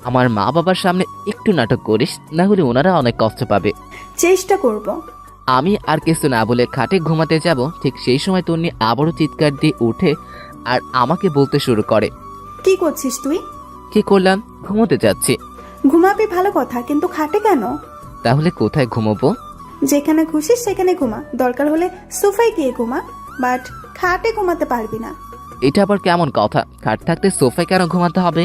আমার মা বাবার সামনে একটু নাটক করিস, না হলে ওনারা অনেক কষ্ট পাবে। চেষ্টা করব। আমি আর কিছু না বলে খাটে ঘুমাতে যাব, ঠিক সেই সময় তন্নি আবারও চিৎকার দিয়ে উঠে আর আমাকে বলতে শুরু করে, কি করছিস তুই? কি করলাম? ঘুমোতে যাচ্ছি। ঘুমাবি ভালো কথা, কিন্তু খাটে কেন? তাহলে কোথায় ঘুমোবো? যেখানে খুশি সেখানে ঘুমা, দরকার হলে সোফায় গিয়ে ঘুমা, বাট খাটে ঘুমাতে পারবি না। এটা আবার কেমন কথা? খাট থাকতে সোফায় কেন ঘুমাতে হবে?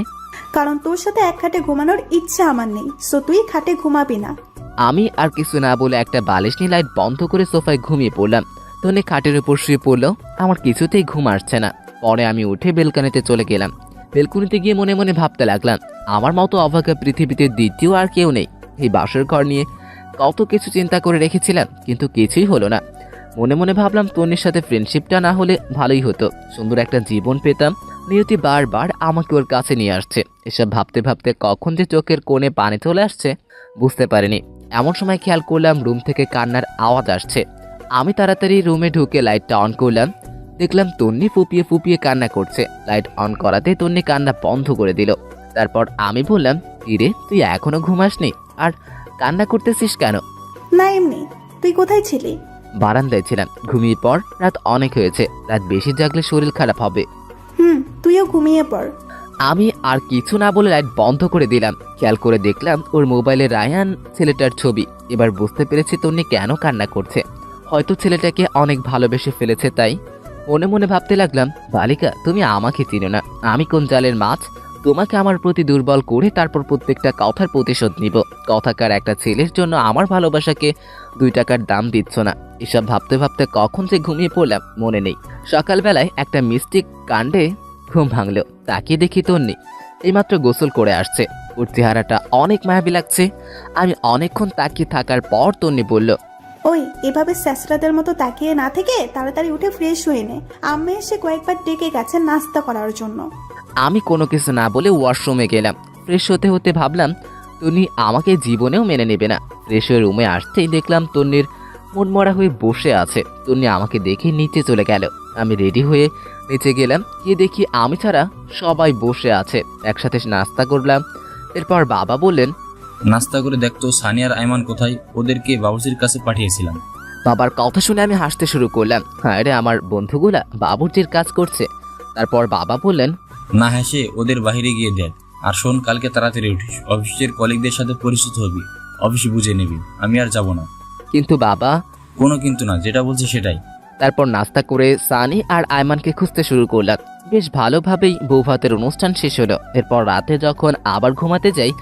কারণ তোর সাথে এক খাটে ঘুমানোর ইচ্ছা আমার নেই, সো তুই খাটে ঘুমাবি না। আমি আর কিছু না বলে একটা বালিশ নিয়ে লাইট বন্ধ করে সোফায় ঘুমিয়ে পড়লাম। তন্নি খাটের উপর শুয়ে পড়লো। আমার কিছুতেই ঘুম আসছে না। পরে আমি উঠে বেলকনিতে চলে গেলাম। বেলকনিতে গিয়ে মনে মনে ভাবতে লাগলাম, আমার মতো অভাগা পৃথিবীতে দ্বিতীয় আর কেউ নেই। এই বাসর ঘর নিয়ে কত কিছু চিন্তা করে রেখেছিলাম, কিন্তু কিছুই হলো না। মনে মনে ভাবলাম তন্নির সাথে ফ্রেন্ডশিপটা না হলে ভালোই হতো, সুন্দর একটা জীবন পেতাম। নিয়তি বারবার আমাকে ওর কাছে নিয়ে আসছে। এসব ভাবতে ভাবতে কখন যে চোখের কোণে পানি চলে আসছে বুঝতে পারিনি। এমন সময় খেয়াল করলাম রুম থেকে কান্নার আওয়াজ আসছে। আমি তাড়াতাড়ি রুমে ঢুকে লাইটটা অন করলাম। দেখলাম তন্নি ফুপিয়ে ফুপিয়ে কান্না করছে। লাইট অন করাতে তন্নি কান্না বন্ধ করে দিল। তারপর আমি বললাম, ইরে তুই এখনো ঘুমাসনি আর কান্না করতেছিস কেন? না এমনি। তুই কোথায় ছিলি? বারান্দায় ছিলাম। ঘুমিয়ে পর, রাত অনেক হয়েছে, রাত বেশি জাগলে শরীর খারাপ হবে। তুইও ঘুমিয়ে পড়। আমি আর কিছু না বলে লাইট বন্ধ করে দিলাম। খেয়াল করে দেখলাম ওর মোবাইলে রায়ান ছেলেটার ছবি। এবার বুঝতে পেরেছি তন্নি কেন কান্না করছে। হয়তো ছেলেটাকে অনেক ভালোবেসে ফেলেছে। তাই মনে মনে ভাবতে লাগলাম, বালিকা তুমি আমাকে চিনো না, আমি কোন জালের মাছ। তোমাকে আমার প্রতি দুর্বল করে তারপর প্রত্যেকটা কথার প্রতিশোধ নিব। কথাকার একটা ছেলের জন্য আমার ভালোবাসাকে 2 টাকার দাম দিচ্ছ না। এসব ভাবতে ভাবতে কখন যে ঘুমিয়ে পড়লাম মনে নেই। সকালবেলায় একটা মিস্টেক কাণ্ডে ঘুম ভাঙলো। তাকিয়ে দেখি তন্নি এইমাত্র গোসল করে আসছে। ওর চেহারাটা অনেক মায়াবী লাগছে। আমি অনেকক্ষণ তাকিয়ে থাকার পর তন্নি বলল, ওই এভাবে স্যাসরাদের মতো তাকিয়ে না থেকে তাড়াতাড়ি উঠে ফ্রেশ হয়ে নে। আম্মা এসে কয়েকবার ডেকে গেছে নাস্তা করার জন্য। আমি কোনো কিছু না বলে ওয়াশরুমে গেলাম। ফ্রেশ হতে হতে ভাবলাম তন্নি আমাকে জীবনেও মেনে নেবে না। ফ্রেশ হয়ে রুমে আসতেই দেখলাম তন্নির মনমরা হয়ে বসে আছে। তন্নি আমাকে দেখে নিচে চলে গেল। আমি রেডি হয়ে নিচে গেলাম। গিয়ে দেখি আমি ছাড়া সবাই বসে আছে। একসাথে নাস্তা করলাম। এরপর বাবা বললেন, নাস্তা করে দেখতো সানি আর আইমান কোথায়, ওদেরকে বাবুর্চির কাছে পাঠিয়েছিলাম। বাবার কথা শুনে আমি হাসতে শুরু করলাম। হ্যাঁ রে, আমার বন্ধুগুলা বাবুর্চির কাজ করছে। তারপর বাবা বললেন, না হেসে ওদের বাইরে গিয়ে দেখ। আর শোন, কালকে তাড়াতাড়ি উঠিস, অফিসের কলিগদের সাথে পরিচিত হবি, অফিস বুঝে নিবি। আমি আর যাব না। কিন্তু বাবা। কোনো কিন্তু না, যেটা বলছি সেটাই। তারপর নাস্তা করে সানি আর আয়মানকে খুঁজতে শুরু করলাম। বেশ ভালোভাবেই বৌভাতের অনুষ্ঠান শেষ হলো। এরপর রাতে যখন আবার ঘুমাতে যাই,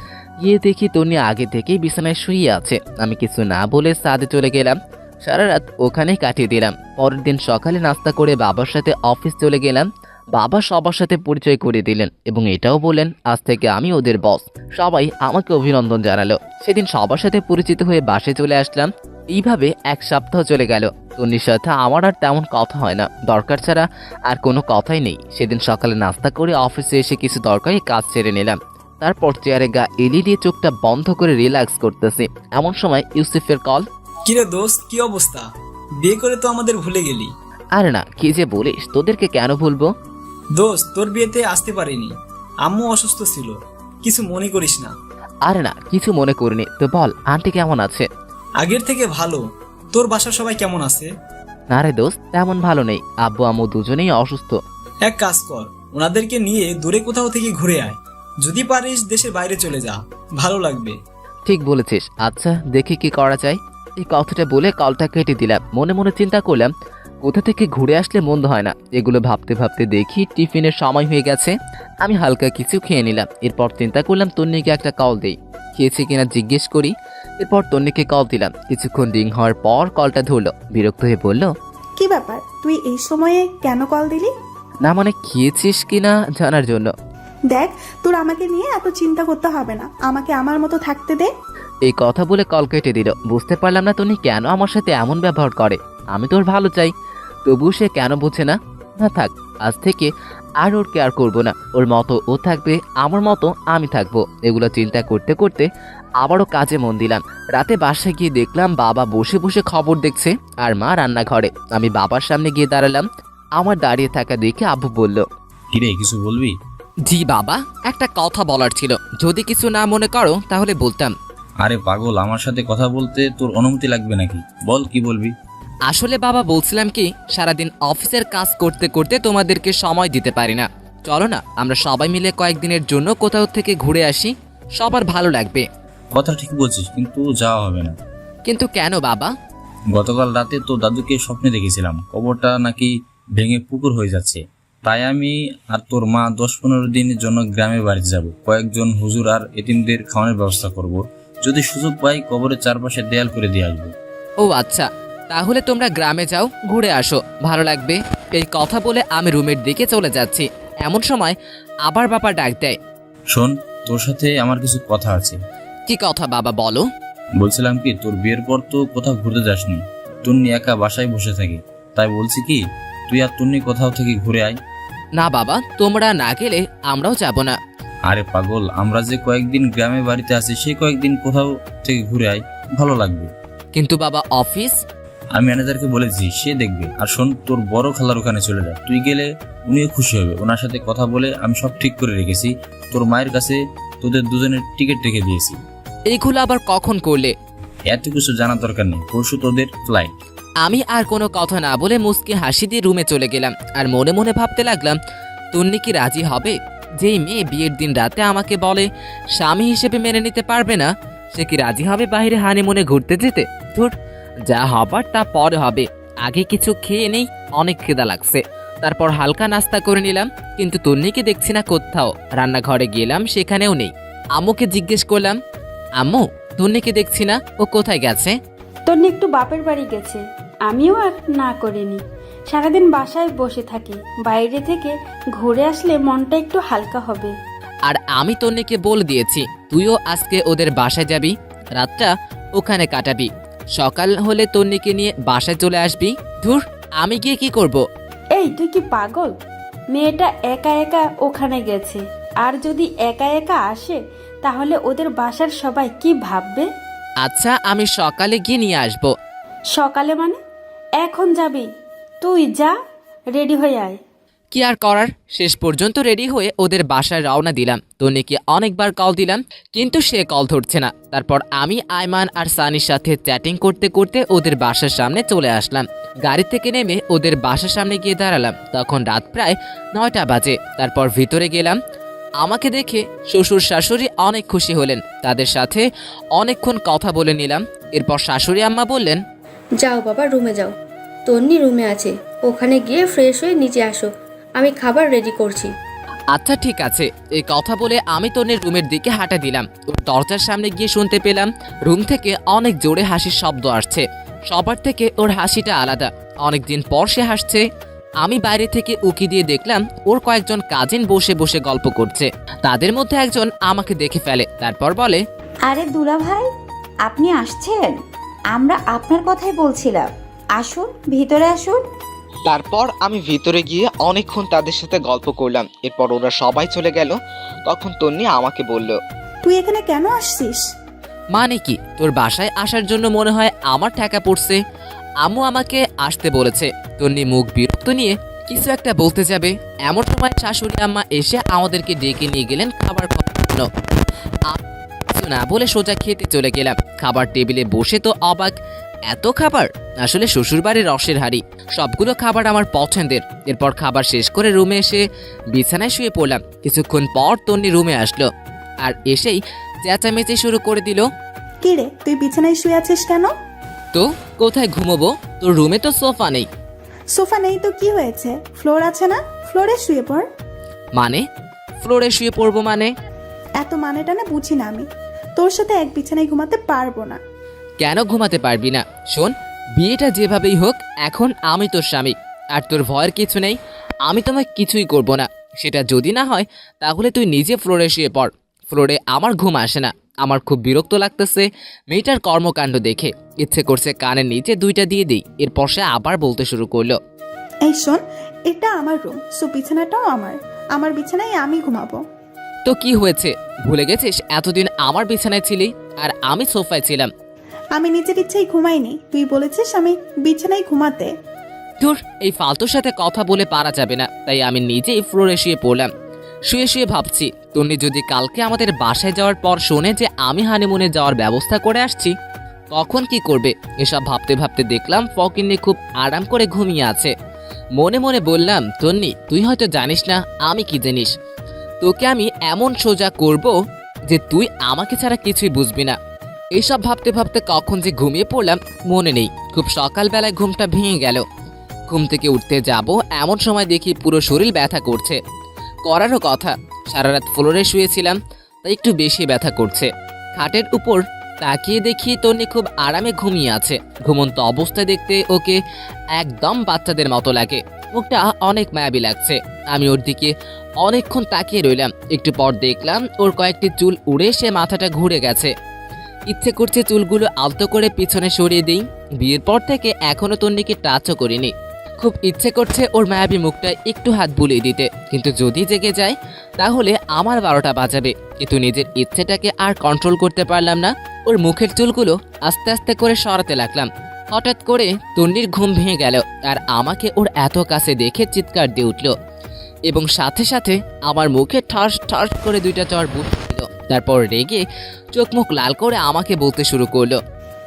গিয়ে দেখি তন্নি আগে থেকেই বিছানায় শুয়ে আছে। আমি কিছু না বলে ছাদে চলে গেলাম। সারা রাত ওখানেই কাটিয়ে দিলাম। পরের দিন সকালে নাস্তা করে বাবার সাথে অফিস চলে গেলাম। বাবা সবার সাথে পরিচয় করে দিলেন এবং এটাও বললেন আজ থেকে আমি ওদের বস। সবাই আমাকে অভিনন্দন জানালো। সেদিন সবার সাথে পরিচিত হয়ে বাসে চলে আসলাম। এইভাবে 1 সপ্তাহ চলে গেল। তন্নির সাথে আমার আর তেমন কথা হয় না, দরকার ছাড়া আর কোনো কথাই নেই। সেদিন সকালে নাস্তা করে অফিসে এসে কিছু দরকারি কাজ সেরে নিলাম। তারপর চেয়ারে গা এলি দিয়ে চোখটা বন্ধ করে রিল্যাক্স করতেছি। এমন সময় ইউসুফের কল। কিরে দোস্ত, কি অবস্থা? বিয়ে করে তো আমাদের ভুলে গেলি। আরে না, কি যে বলিস, তোদেরকে কেন ভুলবো? দোস্ত, তোর বিয়েতে আসতে পারিনি, আম্মু অসুস্থ ছিল, কিছু মনে করিস না। আরে না, কিছু মনে করিনি। তো বল, আন্টি কেমন আছে? আগের থেকে ভালো। তোর বাসার সবাই কেমন আছে? না রে দোস্ত, তেমন ভালো নেই। আব্বু আম্মু দুজনেই অসুস্থ। এক কাজ কর, ওনাদেরকে নিয়ে দূরে কোথাও থেকে ঘুরে আয়, যদি পারিস দেশের বাইরে চলে যা, ভালো লাগবে। ঠিক বলেছিস। আচ্ছা দেখি কি করা যায়। এই কথাটা বলে কলটা কেটে দিলাম। মনে মনে চিন্তা করলাম কোথা থেকে ঘুরে আসলে মন্দ হয় না। এগুলো ভাবতে ভাবতে দেখি টিফিনের সময় হয়ে গেছে। আমি হালকা কিছু খেয়ে নিলাম। এরপর চিন্তা করলাম তন্নিকে একটা কল দেই, খেয়েছে কিনা জিজ্ঞেস করি। এরপর তন্নিকে কল দিলাম। কিছুক্ষণ রিং হওয়ার পর কলটা ধরলো। বিরক্ত হয়ে বলল, কি ব্যাপার, তুই এই সময়ে কেন কল দিলি? না মানে খেয়েছিস কিনা জানার জন্য। দেখ, তোর আমাকে নিয়ে এত চিন্তা করতে হবে না, আমাকে আমার মতো থাকতে দে। এই কথা বলে কল কেটে দিল। বুঝতে পারলাম না তন্নি কেন আমার সাথে এমন ব্যবহার করে। আমি তোর ভালো চাই, তবুও সে কেন বোঝে না। না থাক, আজ থেকে আর ওর কেয়ার করবো না। ওর মতো ও থাকবে, আমার মতো আমি থাকবো। এগুলো চিন্তা করতে করতে আবারও কাজে মন দিলাম। রাতে বাসায় গিয়ে দেখলাম বাবা বসে বসে খবর দেখছে আর মা রান্নাঘরে। আমি বাবার সামনে গিয়ে দাঁড়ালাম। আমার দাঁড়িয়ে থাকা দেখে আব্বু বলল, কিরে কিছু বলবি? জি বাবা, একটা কথা বলার ছিল, যদি কিছু না মনে করো তাহলে বলতাম। আরে পাগল, আমার সাথে কথা বলতে তোর অনুমতি লাগবে নাকি? বল কি বলবি। আসলে বাবা বলছিলাম কি, সারাদিন অফিসের কাজ করতে করতে তোমাদেরকে সময় দিতে পারি না। চলো না আমরা সবাই মিলে কয়েকদিনের জন্য কোথাও থেকে ঘুরে আসি, সবার ভালো লাগবে। কথা ঠিক বলছিস, কিন্তু যাওয়া হবে না। কিন্তু কেন বাবা? গতকাল রাতে তো দাদুকে স্বপ্নে দেখেছিলাম কবরটা নাকি ভেঙে পুকুর হয়ে যাচ্ছে। তাই আমি আর তোর মা 10-15 দিনের জন্য গ্রামের বাড়িতে যাব। কয়েকজন হুজুর আর এতিমদের খাওয়ানোর ব্যবস্থা করব। যদি সুযোগ পাই কবরের চারপাশে দেয়াল করে দিয়ে আসবো। ও আচ্ছা, তাহলে তোমরা গ্রামে যাও, ঘুরে আসো, ভালো লাগবে। এই কথা বলে আমি রুমের দিকে চলে যাচ্ছি। এমন সময় আবার বাবা ডাক দেয়, শোন, তোর সাথে আমার কিছু কথা আছে। কি কথা বাবা বলো? বলছিলাম কি, তোর বিয়ের পর তো কোথাও ঘুরতে যাসনি, তুন্নি একা বাসায় বসে থাকে। তাই বলছি কি, তুই আর তুন্নি কোথাও থেকে ঘুরে আয়। না বাবা, তোমরা না গেলে আমরাও যাব না। আরে পাগল, আমরা যে কয়েকদিন গ্রামে বাড়িতে আছি সেই কয়েকদিন কোথাও থেকে ঘুরে আয়, ভালো লাগবে। কিন্তু বাবা অফিস? আমি ম্যানেজারকে বলেছি, সে দেখবে। আর শোন, তোর বড় খালার ওখানে চলে যা, তুই গেলে উনিও খুশি হবে। ওনার সাথে কথা বলে আমি সব ঠিক করে রেখেছি। তোর মায়ের কাছে তোদের দুজনের টিকিট রেখে দিয়েছি। এইগুলো আবার কখন করলে? এত কিছু জানার দরকার নেই, পরশু তোদের ফ্লাইট। আমি আর কোনো কথা না বলে মুচকি হাসি দিয়ে রুমে চলে গেলাম। আর মনে মনে ভাবতে লাগলাম, তন্নি কি রাজি হবে? যেই মেয়ে বিয়ের দিন রাতে আমাকে বলে স্বামী হিসেবে মেনে নিতে পারবে না, সে কি রাজি হবে বাইরে হানিমুনে ঘুরতে যেতে? ধুর, যা হবার তা পরে হবে। আগে কিছু খেয়ে নেই, অনেক খিদা লাগছে। তারপর হালকা নাস্তা করে নিলাম। কিন্তু তন্নিকে দেখছি না কোথাও। রান্নাঘরে গেলাম, সেখানেও নেই। আম্মুকে জিজ্ঞেস করলাম, আম্মু তন্নিকে দেখছি না, ও কোথায় গেছে? তন্নি একটু বাপের বাড়ি গেছে। আমিও আর না করিনি, সারাদিন বাসায় বসে থাকি। বাইরে থেকে ঘুরে আসলে মনটা একটু হালকা হবে। আর আমি তন্নিকে বলে দিয়েছি তুইও আজকে ওদের বাসায় যাবি, রাতটা ওখানে কাটাবি। সকাল হলে তন্নিকে নিয়ে বাসায় চলে আসবি। ধুর, আমি গিয়ে কি করব? এই তুই কি পাগল? মেয়েটা একা একা ওখানে গেছে, আর যদি একা একা আসে তাহলে ওদের বাসার সবাই কি ভাববে? আচ্ছা, আমি সকালে গিয়ে নিয়ে আসব। সকালে মানে? এখন যাবি? তুই যা, রেডি হয়ে আয়। কি আর করার, শেষ পর্যন্ত রেডি হয়ে ওদের বাসায় রওনা দিলাম। তন্নিকে অনেকবার কল দিলাম, কিন্তু সে কল ধরছে না। তারপর আমি আয়মান আর সানির সাথে চ্যাটিং করতে করতে ওদের বাসার সামনে চলে আসলাম। গাড়ি থেকে নেমে ওদের বাসার সামনে গিয়ে দাঁড়ালাম। তখন রাত প্রায় 9টা বাজে। তারপর ভিতরে গেলাম। আমাকে দেখে শ্বশুর শাশুড়ি অনেক খুশি হলেন। তাদের সাথে অনেকক্ষণ কথা বলে নিলাম। এরপর শাশুড়ি আম্মা বললেন, যাও বাবা, রুমে যাও। তন্নি রুমে আছে, ওখানে গিয়ে ফ্রেশ হয়ে নিচে আসো, আমি খাবার রেডি করছি। আচ্ছা ঠিক আছে। এই কথা বলে আমি তন্নির রুমের দিকে হাঁটা দিলাম। ওর দরজার সামনে গিয়ে শুনতে পেলাম রুম থেকে অনেক জোরে হাসির শব্দ আসছে। সবার থেকে ওর হাসিটা আলাদা, অনেকদিন পর সে হাসছে। আমি বাইরে থেকে উকি দিয়ে দেখলাম ওর কয়েকজন কাজিন বসে বসে গল্প করছে। তাদের মধ্যে একজন আমাকে দেখে ফেলে, তারপর বলে, আরে দুলা ভাই, আপনি আসছেন? আমরা আপনার কথাই বলছিলাম, আসুন ভিতরে আসুন। তারপর আমি ভিতরে গিয়ে অনেকক্ষণ তাদের সাথে গল্প করলাম। এরপর ওরা সবাই চলে গেল। তখন তন্নি আমাকে বলল, তুই এখানে কেন আসছিস? মানে কি, তোর বাসায় আসার জন্য মনে হয় আমার টাকা পড়ছে। আম্মু আমাকে আসতে বলেছে। তন্নি মুখ বিরক্ত নিয়ে কিছু একটা বলতে যাবে, এমন সময় শাশুড়ি আম্মা এসে আমাদেরকে ডেকে নিয়ে গেলেন খাবার খাওয়ার জন্য। কিছু না বলে সোজা খেতে চলে গেলাম। খাবার টেবিলে বসে তো অবাক, এত খাবার! আসলে শ্বশুরবাড়ির রসের হাড়ি, সবগুলো খাবার আমার পছন্দের। এরপর খাবার শেষ করে রুমে এসে বিছানায় শুয়ে পড়লাম। কিছুক্ষণ পর তন্নি রুমে আসলো আর এসেই চেঁচামেচি শুরু করে দিল। কি রে, তুই বিছানায় শুয়ে আছিস কেন? তো কোথায় ঘুমোবো? তোর রুমে তো সোফা নেই। সোফা নেই তো কি হয়েছে, ফ্লোর আছে না, ফ্লোরে শুয়ে পড়। মানে ফ্লোরে শুয়ে পড়বো মানে? এত মানেটা না বুঝি না আমি, তোর সাথে এক বিছানায় ঘুমাতে পারবো না। কেন ঘুমাতে পারবি না? শোন, বিয়েটা যেভাবেই হোক এখন আমি তোর স্বামী, আর তোর ভয়ের কিছু নেই। আমি তোমায় কিছুই করব না। সেটা যদি না হয় তাহলে তুই নিজে ফ্লোরে শুয়ে পড়। ফ্লোরে আমার ঘুম আসে না। আমার খুব বিরক্ত লাগতেছে মেয়েটার কর্মকাণ্ড দেখে। ইচ্ছে করছে কানের নিচে দুইটা দিয়ে দিই। এরপর সে আবার বলতে শুরু করলো। এই শোন, এটা আমার রুম, সো বিছানাটাও আমার বিছানায় আমি ঘুমাবো। তো কি হয়েছে, ভুলে গেছিস এতদিন আমার বিছানায় ছিলি আর আমি সোফায় ছিলাম? আমি নিজের ইচ্ছাই ঘুমাইনি, তুই বলেছিস আমি বিছানায় ঘুমাতে। ধুর, এই ফালতুর সাথে কথা বলে পারা যাবে না, তাই আমি নিজেই ফ্লোরে শুয়ে পড়লাম। শুয়ে শুয়ে ভাবছি, তন্নি যদি কালকে আমাদের বাসায় যাওয়ার পর শোনে যে আমি হানিমুনে যাওয়ার ব্যবস্থা করে আসছি, তখন কি করবে? এসব ভাবতে ভাবতে দেখলাম ফকিন্নি খুব আরাম করে ঘুমিয়ে আছে। মনে মনে বললাম, তন্নি তুই হয়তো জানিস না আমি কি জিনিস। তোকে আমি এমন সোজা করব যে তুই আমাকে ছাড়া কিছুই বুঝবি না। এইসব ভাবতে ভাবতে কখন যে ঘুমিয়ে পড়লাম মনে নেই। খুব সকালবেলায় ঘুমটা ভেঙে গেল। ঘুম থেকে উঠতে যাব এমন সময় দেখি পুরো শরীর ব্যথা করছে। করারও কথা, সারা রাত ফ্লোরে শুয়েছিলাম, তাই একটু বেশি ব্যথা করছে। খাটের উপর তাকিয়ে দেখি তন্নি খুব আরামে ঘুমিয়ে আছে। ঘুমন্ত অবস্থায় দেখতে ওকে একদম বাচ্চাদের মতো লাগে। মুখটা অনেক মায়াবী লাগছে। আমি ওর দিকে অনেকক্ষণ তাকিয়ে রইলাম। একটু পর দেখলাম ওর কয়েকটি চুল উড়ে সে মাথাটা ঘুরে গেছে। ইচ্ছে করছে চুলগুলো আলতো করে পিছনে সরিয়ে দিই। বিয়ের পর থেকে এখনো তন্নিকে টাচও করিনি। খুব ইচ্ছে করছে ওর মায়াবী মুখটা একটু হাত বুলিয়ে দিতে, কিন্তু যদি জেগে যায় তাহলে আমার 12টা বাজাবে। কিন্তু নিজের ইচ্ছেটাকে আর কন্ট্রোল করতে পারলাম না। ওর মুখের চুলগুলো আস্তে আস্তে করে সরাতে লাগলাম। হঠাৎ করে তন্নির ঘুম ভেঙে গেল আর আমাকে ওর এত কাছে দেখে চিৎকার দিয়ে উঠল এবং সাথে সাথে আমার মুখে ঠাস ঠাস করে 2টা চড় বুট দিল। তারপর রেগে চোখ মুখ লাল করে আমাকে বলতে শুরু করলো।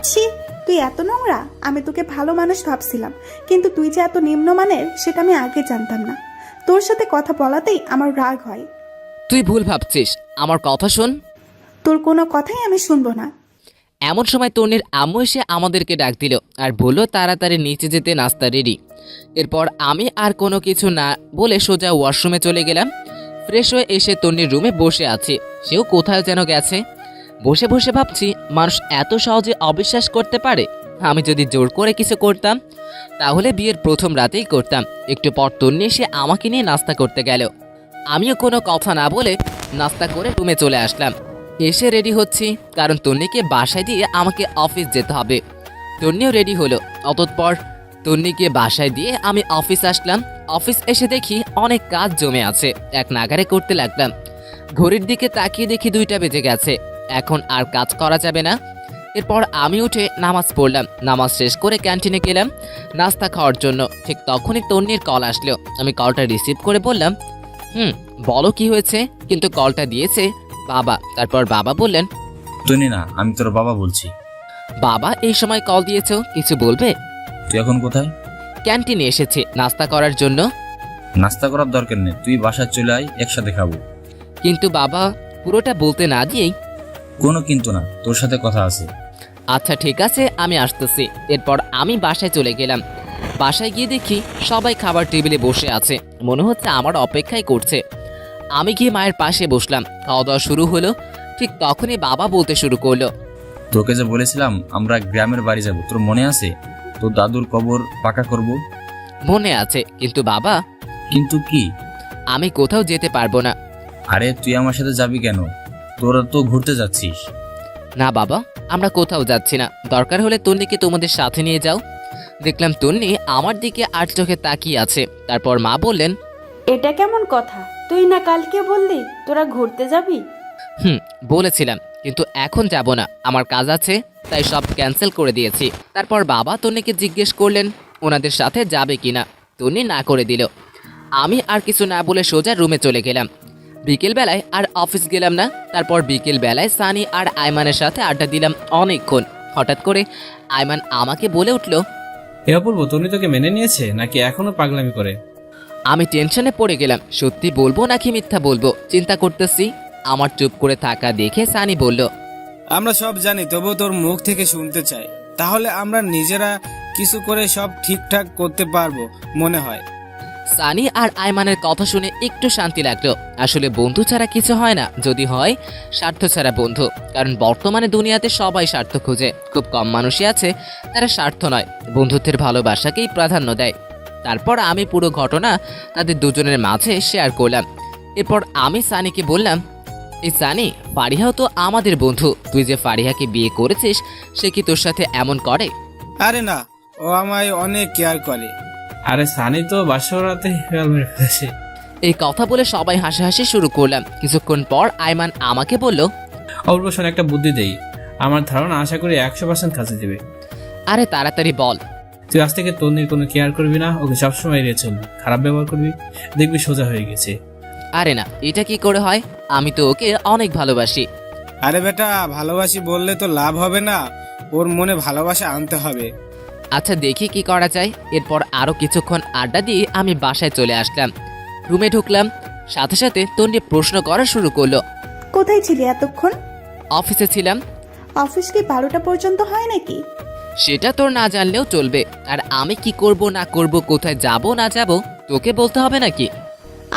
ছি, তুই এত নোংরা! আমি তোকে ভালো মানুষ ভাবছিলাম, কিন্তু তুই যে এত নিম্নমানের সেটা আমি আগে জানতাম না। তোর সাথে কথা বলাতেই আমার রাগ হয়। তুই ভুল ভাবছিস, আমার কথা শোন। তোর কোনো কথাই আমি শুনবো না। এমন সময় তন্নির আম্মু এসে আমাদেরকে ডাক দিল আর বলল তাড়াতাড়ি নিচে যেতে, নাস্তা রেডি। এরপর আমি আর কোনো কিছু না বলে সোজা ওয়াশরুমে চলে গেলাম। ফ্রেশ হয়ে এসে তন্নির রুমে বসে আছি। সেও কোথায় যেন গেছে। বসে বসে ভাবছি, মানুষ এত সহজে অবিশ্বাস করতে পারে। আমি যদি জোর করে কিছু করতাম তাহলে বিয়ের প্রথম রাতেই করতাম। একটু পর তন্নি এসে আমাকে নিয়ে নাস্তা করতে গেল। আমিও কোনো কথা না বলে নাস্তা করে রুমে চলে আসলাম। এসে রেডি হচ্ছি, কারণ তন্নিকে বাসায় দিয়ে আমাকে অফিস যেতে হবে। তন্নিও রেডি হলো। অতঃপর তন্নিকে বাসায় দিয়ে আমি অফিস আসলাম। অফিস এসে দেখি অনেক কাজ জমে আছে, এক নাগারে করতে লাগলাম। ঘড়ির দিকে তাকিয়ে দেখি 2টা বেজে গেছে। এখন আর কাজ করা যাবে না। এরপর আমি উঠে নামাজ পড়লাম। নামাজ শেষ করে ক্যান্টিনে গেলাম নাস্তা খাওয়ার জন্য। ঠিক তখনই তন্নির কল আসলো। আমি কলটা রিসিভ করে বললাম, বলো কি হয়েছে। কিন্তু কলটা দিয়েছে বাবা। তারপর বাবা বললেন, তন্নি না, আমি তোর বাবা বলছি। বাবা, এই সময় কল দিয়েছো, কিছু বলবে? তুই এখন কোথায়? ক্যান্টিনে এসেছি নাস্তা করার জন্য। নাস্তা করার দরকার নেই, তুই বাসায় চলে আয়, একসাথে খাবো। কিন্তু বাবা, পুরোটা বলতে না দিয়েই। কোনো কিন্তু না, তোর সাথে কথা আছে। আচ্ছা ঠিক আছে, আমি আসতেছি। এরপর আমি বাসায় চলে গেলাম। বাসায় গিয়ে দেখি সবাই খাবার টেবিলে বসে আছে, মনে হচ্ছে আমার অপেক্ষাই করছে। আমি গিয়ে মায়ের পাশে বসলাম। খাওয়া দাওয়া শুরু হলো। ঠিক তখনই বাবা বলতে শুরু করলো, তোকে যে বলেছিলাম আমরা গ্রামের বাড়ি যাব, তোর মনে আছে? তোর দাদুর কবর পাকা করব। মনে আছে, কিন্তু বাবা। কিন্তু কি? আমি কোথাও যেতে পারবো না। আরে তুই আমার সাথে যাবি কেন? তোরা তো ঘুরতে যাচ্ছিস। না বাবা, আমরা কোথাও যাচ্ছি না। দরকার হলে তন্নিকে তোমাদের সাথে নিয়ে যাও। দেখলাম তন্নি আমার দিকে আর চোখে তাকিয়ে আছে। তারপর মা বললেন, এটা কেমন কথা? তুই না কালকে বললি তোরা ঘুরতে যাবি? বলেছিলাম, কিন্তু এখন যাব না, আমার কাজ আছে, তাই সব ক্যান্সেল করে দিয়েছি। তারপর বাবা তন্নিকে জিজ্ঞেস করলেন ওনাদের সাথে যাবে কিনা। তন্নি না করে দিল। আমি আর কিছু না বলে সোজা রুমে চলে গেলাম। বিকেলবেলায় আর অফিস গেলাম না। তারপর বিকেলবেলায় সানি আর আয়মানের সাথে আড্ডা দিলাম অনেকক্ষণ। হঠাৎ করে আয়মান আমাকে বলে উঠল, এ অপূর্ব, তন্নি তোকে মেনে নিয়েছে নাকি এখনো পাগলামি করে? আমি টেনশনে পড়ে গেলাম। সত্যি বলবো নাকি মিথ্যা বলবো চিন্তা করতেছি। আমার চুপ করে থাকা দেখে সানি বলল, আমরা সব জানি, তবু তোর মুখ থেকে শুনতে চাই। তাহলে আমরা নিজেরা কিছু করে সব ঠিকঠাক করতে পারবো মনে হয়। সানি আর আয়মানের কথা শুনে একটু শান্তি লাগলো। আসলে বন্ধু ছাড়া কিছু হয় না, যদি হয় স্বার্থ ছাড়া বন্ধু। কারণ বর্তমানে দুনিয়াতে সবাই স্বার্থ খোঁজে, খুব কম মানুষই আছে তারা স্বার্থ নয়, বন্ধুত্বের ভালোবাসাকেই প্রাধান্য দেয়। তারপর আমি পুরো ঘটনা তাদের দুজনের মাঝে শেয়ার করলাম। এরপর আমি সানিকে বললাম, এই সানি, ফারিহাও তো আমাদের বন্ধু, তুই যে ফারিহাকে বিয়ে করেছিস সে কি তোর সাথে এমন করে? আরে না, ও আমায় অনেক কেয়ার করে। আরে সানি তো বাসরাতে হেয়াল মেরে ফেলেছে। এই কথা বলে সবাই হাসাহাসি শুরু করলাম। কিছুক্ষণ পর আয়মান আমাকে বলল, অপূর্ব শোন, একটা বুদ্ধি দেই, আমার ধারণা আশা করি 100% কাজে দেবে। আরে তাড়াতাড়ি বল। তুই আজ থেকে তন্নির কোনো কেয়ার করবি না, ওকে সবসময় এড়িয়ে চলবি, খারাপ ব্যবহার করবি, দেখবি সোজা হয়ে গেছে। আরে না, এটা কি করে হয়? আমি তো ওকে অনেক ভালোবাসি। আরে বেটা, ভালোবাসি বললে তো লাভ হবে না, ওর মনে ভালোবাসা আনতে হবে। আচ্ছা দেখি কি করা যায়। এরপর আরো কিছুক্ষণ আড্ডা দিয়ে আমি বাসায় চলে আসলাম। রুমে ঢুকলাম, সাথে সাথে তন্নি প্রশ্ন করা শুরু করলো, কোথায় ছিলি এতক্ষণ? অফিসে ছিলাম। অফিস কি 12টা পর্যন্ত হয় নাকি? সেটা তোর না জানলেও চলবে। আর আমি কি করব না করব, কোথায় যাব না যাব, তোকে বলতে হবে নাকি?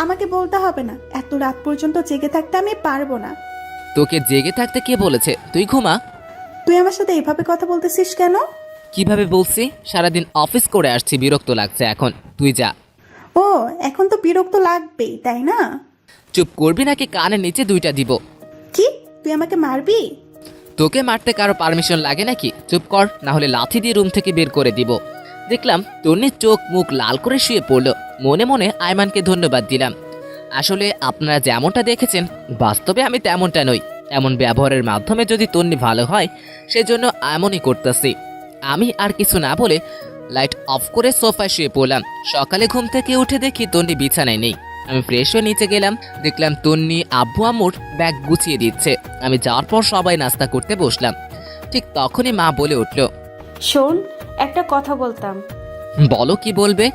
আমাকে বলতে হবে না, এত রাত পর্যন্ত জেগে থাকতে আমি পারবো না। তোকে জেগে থাকতে কে বলেছে? তুই ঘুমা। তুই আমার সাথে এইভাবে কথা বলতেছিস কেন? কিভাবে বলছি? সারাদিন অফিস করে আসছি, বিরক্ত লাগছে এখন, তুই যা। ও, এখন তো বিরক্ত লাগবেই, তাই না? চুপ করবি নাকি কানের নিচে 2টা দিব? কি, তুই আমাকে মারবি? তোকে মারতে কারো পারমিশন লাগে নাকি? চুপ কর, না হলে লাথি দিয়ে রুম থেকে বের করে দিব। দেখলাম তন্নির চোখ মুখ লাল করে শুয়ে পড়ল। মনে মনে আয়মানকে ধন্যবাদ দিলাম। আসলে আপনারা যেমনটা দেখেছেন, বাস্তবে আমি তেমনটা নই। এমন ব্যবহারের মাধ্যমে যদি তন্নি ভালো হয়, সেজন্য এমনই করতেছি। আমি আর কিছু না বলে লাইট অফ করে সোফায় শুয়ে পড়লাম। সকালে ঘুম থেকে উঠে দেখি তন্নি বিছানায় নেই। আমি ফ্রেশ হয়ে নিচে গেলাম, দেখলাম তন্নি আব্বু আম্মুর ব্যাগ গুছিয়ে দিচ্ছে। আমি যাওয়ার পর সবাই নাস্তা করতে বসলাম। ঠিক তখনই মা বলে উঠল, শোন, একটা কথা বলতাম। বলো, কি বলবে?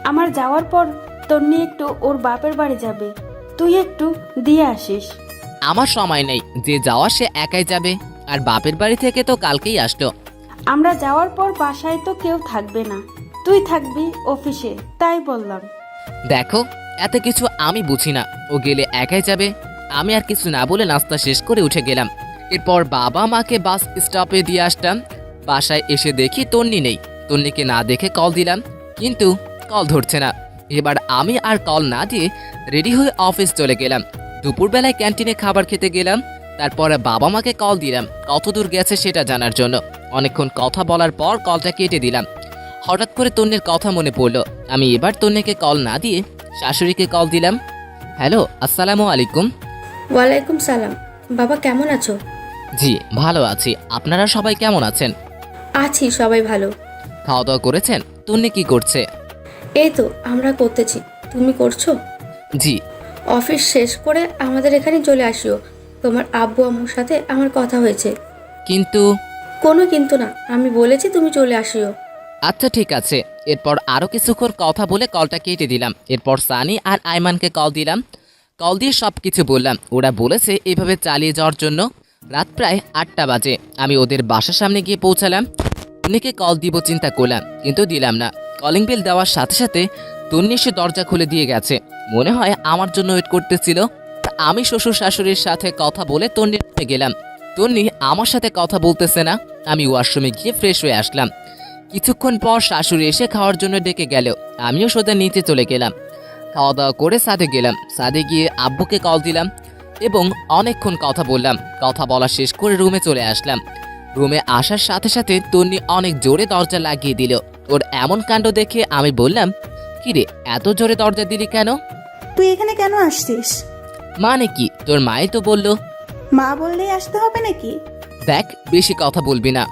আমার যাওয়ার পর তন্নি একটু ওর বাপের বাড়ি যাবে, তুই একটু দিয়ে আসিস। আমার সময় নেই, যে যাওয়া সে একাই যাবে। আর বাপের বাড়ি থেকে তো কালকেই আসলো। আমরা যাওয়ার পর বাসায় তো কেউ থাকবে না, তুই থাকবি অফিসে, তাই বললাম। দেখো, এত কিছু আমি বুঝি না। ও গেলে একাই যাবে। আমি আর কিছু না বলে নাস্তা শেষ করে উঠে গেলাম। এরপর বাবা মাকে বাস স্টপে দিয়ে আসলাম। বাসায় এসে দেখি তন্নি নেই। তন্নিকে না দেখে কল দিলাম, কিন্তু কল ধরছে না। এবার আমি আর কল না দিয়ে রেডি হয়ে অফিস চলে গেলাম। দুপুরবেলায় ক্যান্টিনে খাবার খেতে গেলাম। তারপরে বাবা মাকে কল দিলাম কত দূর গেছে সেটা জানার জন্য। অনেকক্ষণ কথা বলার পর কলটা কেটে দিলাম। হঠাৎ করে তন্নির কথা মনে পড়লো। আমি এবার তন্নিকে কল না দিয়ে শাশুড়িকে কল দিলাম। হ্যালো, আসসালামু আলাইকুম। ওয়ালাইকুম সালাম। বাবা কেমন আছো? জি, ভালো আছি। আপনারা সবাই কেমন আছেন? আছি, সবাই ভালো। খাওয়া দাওয়া করেছেন? তন্নি কি করছে? এই তো আমরা করতেছি, তুমি করছো? জি। অফিস শেষ করে আমাদের এখানে চলে আসিও, তোমার আব্বু আম্মুর সাথে আমার কথা হয়েছে। কিন্তু? কোনো কিন্তু না, আমি বলেছি তুমি চলে আসিও। আচ্ছা ঠিক আছে। এরপর আরো কিছুক্ষণ কথা বলে কলটা কেটে দিলাম। এরপর সানি আর আয়মানকে কল দিলাম। কল দিয়ে সব কিছু বললাম। ওরা বলেছে এইভাবে চালিয়ে যাওয়ার জন্য। রাত প্রায় 8টা বাজে। আমি ওদের বাসার সামনে গিয়ে পৌঁছালাম। তন্নিকে কল দিব চিন্তা করলাম, কিন্তু দিলাম না। কলিং বেল দেওয়ার সাথে সাথে তন্নি এসে দরজা খুলে দিয়ে গেছে। মনে হয় আমার জন্য ওয়েট করতেছিল। আমি শ্বশুর শাশুড়ির সাথে কথা বলে তন্নির রুমে গেলাম। তন্নি আমার সাথে কথা বলতেছে না। আমি ওয়াশরুমে গিয়ে ফ্রেশ হয়ে আসলাম। কিছুক্ষণ পর শাশুড়ি এসে খাওয়ার জন্য ডেকে গেল। আমিও সোজা নিচে চলে গেলাম। খাওয়া দাওয়া করে ছাদে গেলাম। ছাদে গিয়ে আব্বুকে কল দিলাম এবং অনেকক্ষণ কথা বললাম। কথা বলা শেষ করে রুমে চলে আসলাম। রুমে আসার সাথে সাথে তন্নি অনেক জোরে দরজা লাগিয়ে দিল। ওর এমন কাণ্ড দেখে আমি বললাম, কিরে, এত জোরে দরজা দিলি কেন? তুই এখানে কেন আসছিস? মানে কি? তোর মাই তো বললো। মা বললেই আসতে হবে নাকি? দেখ, বেশি কথা বলবি না।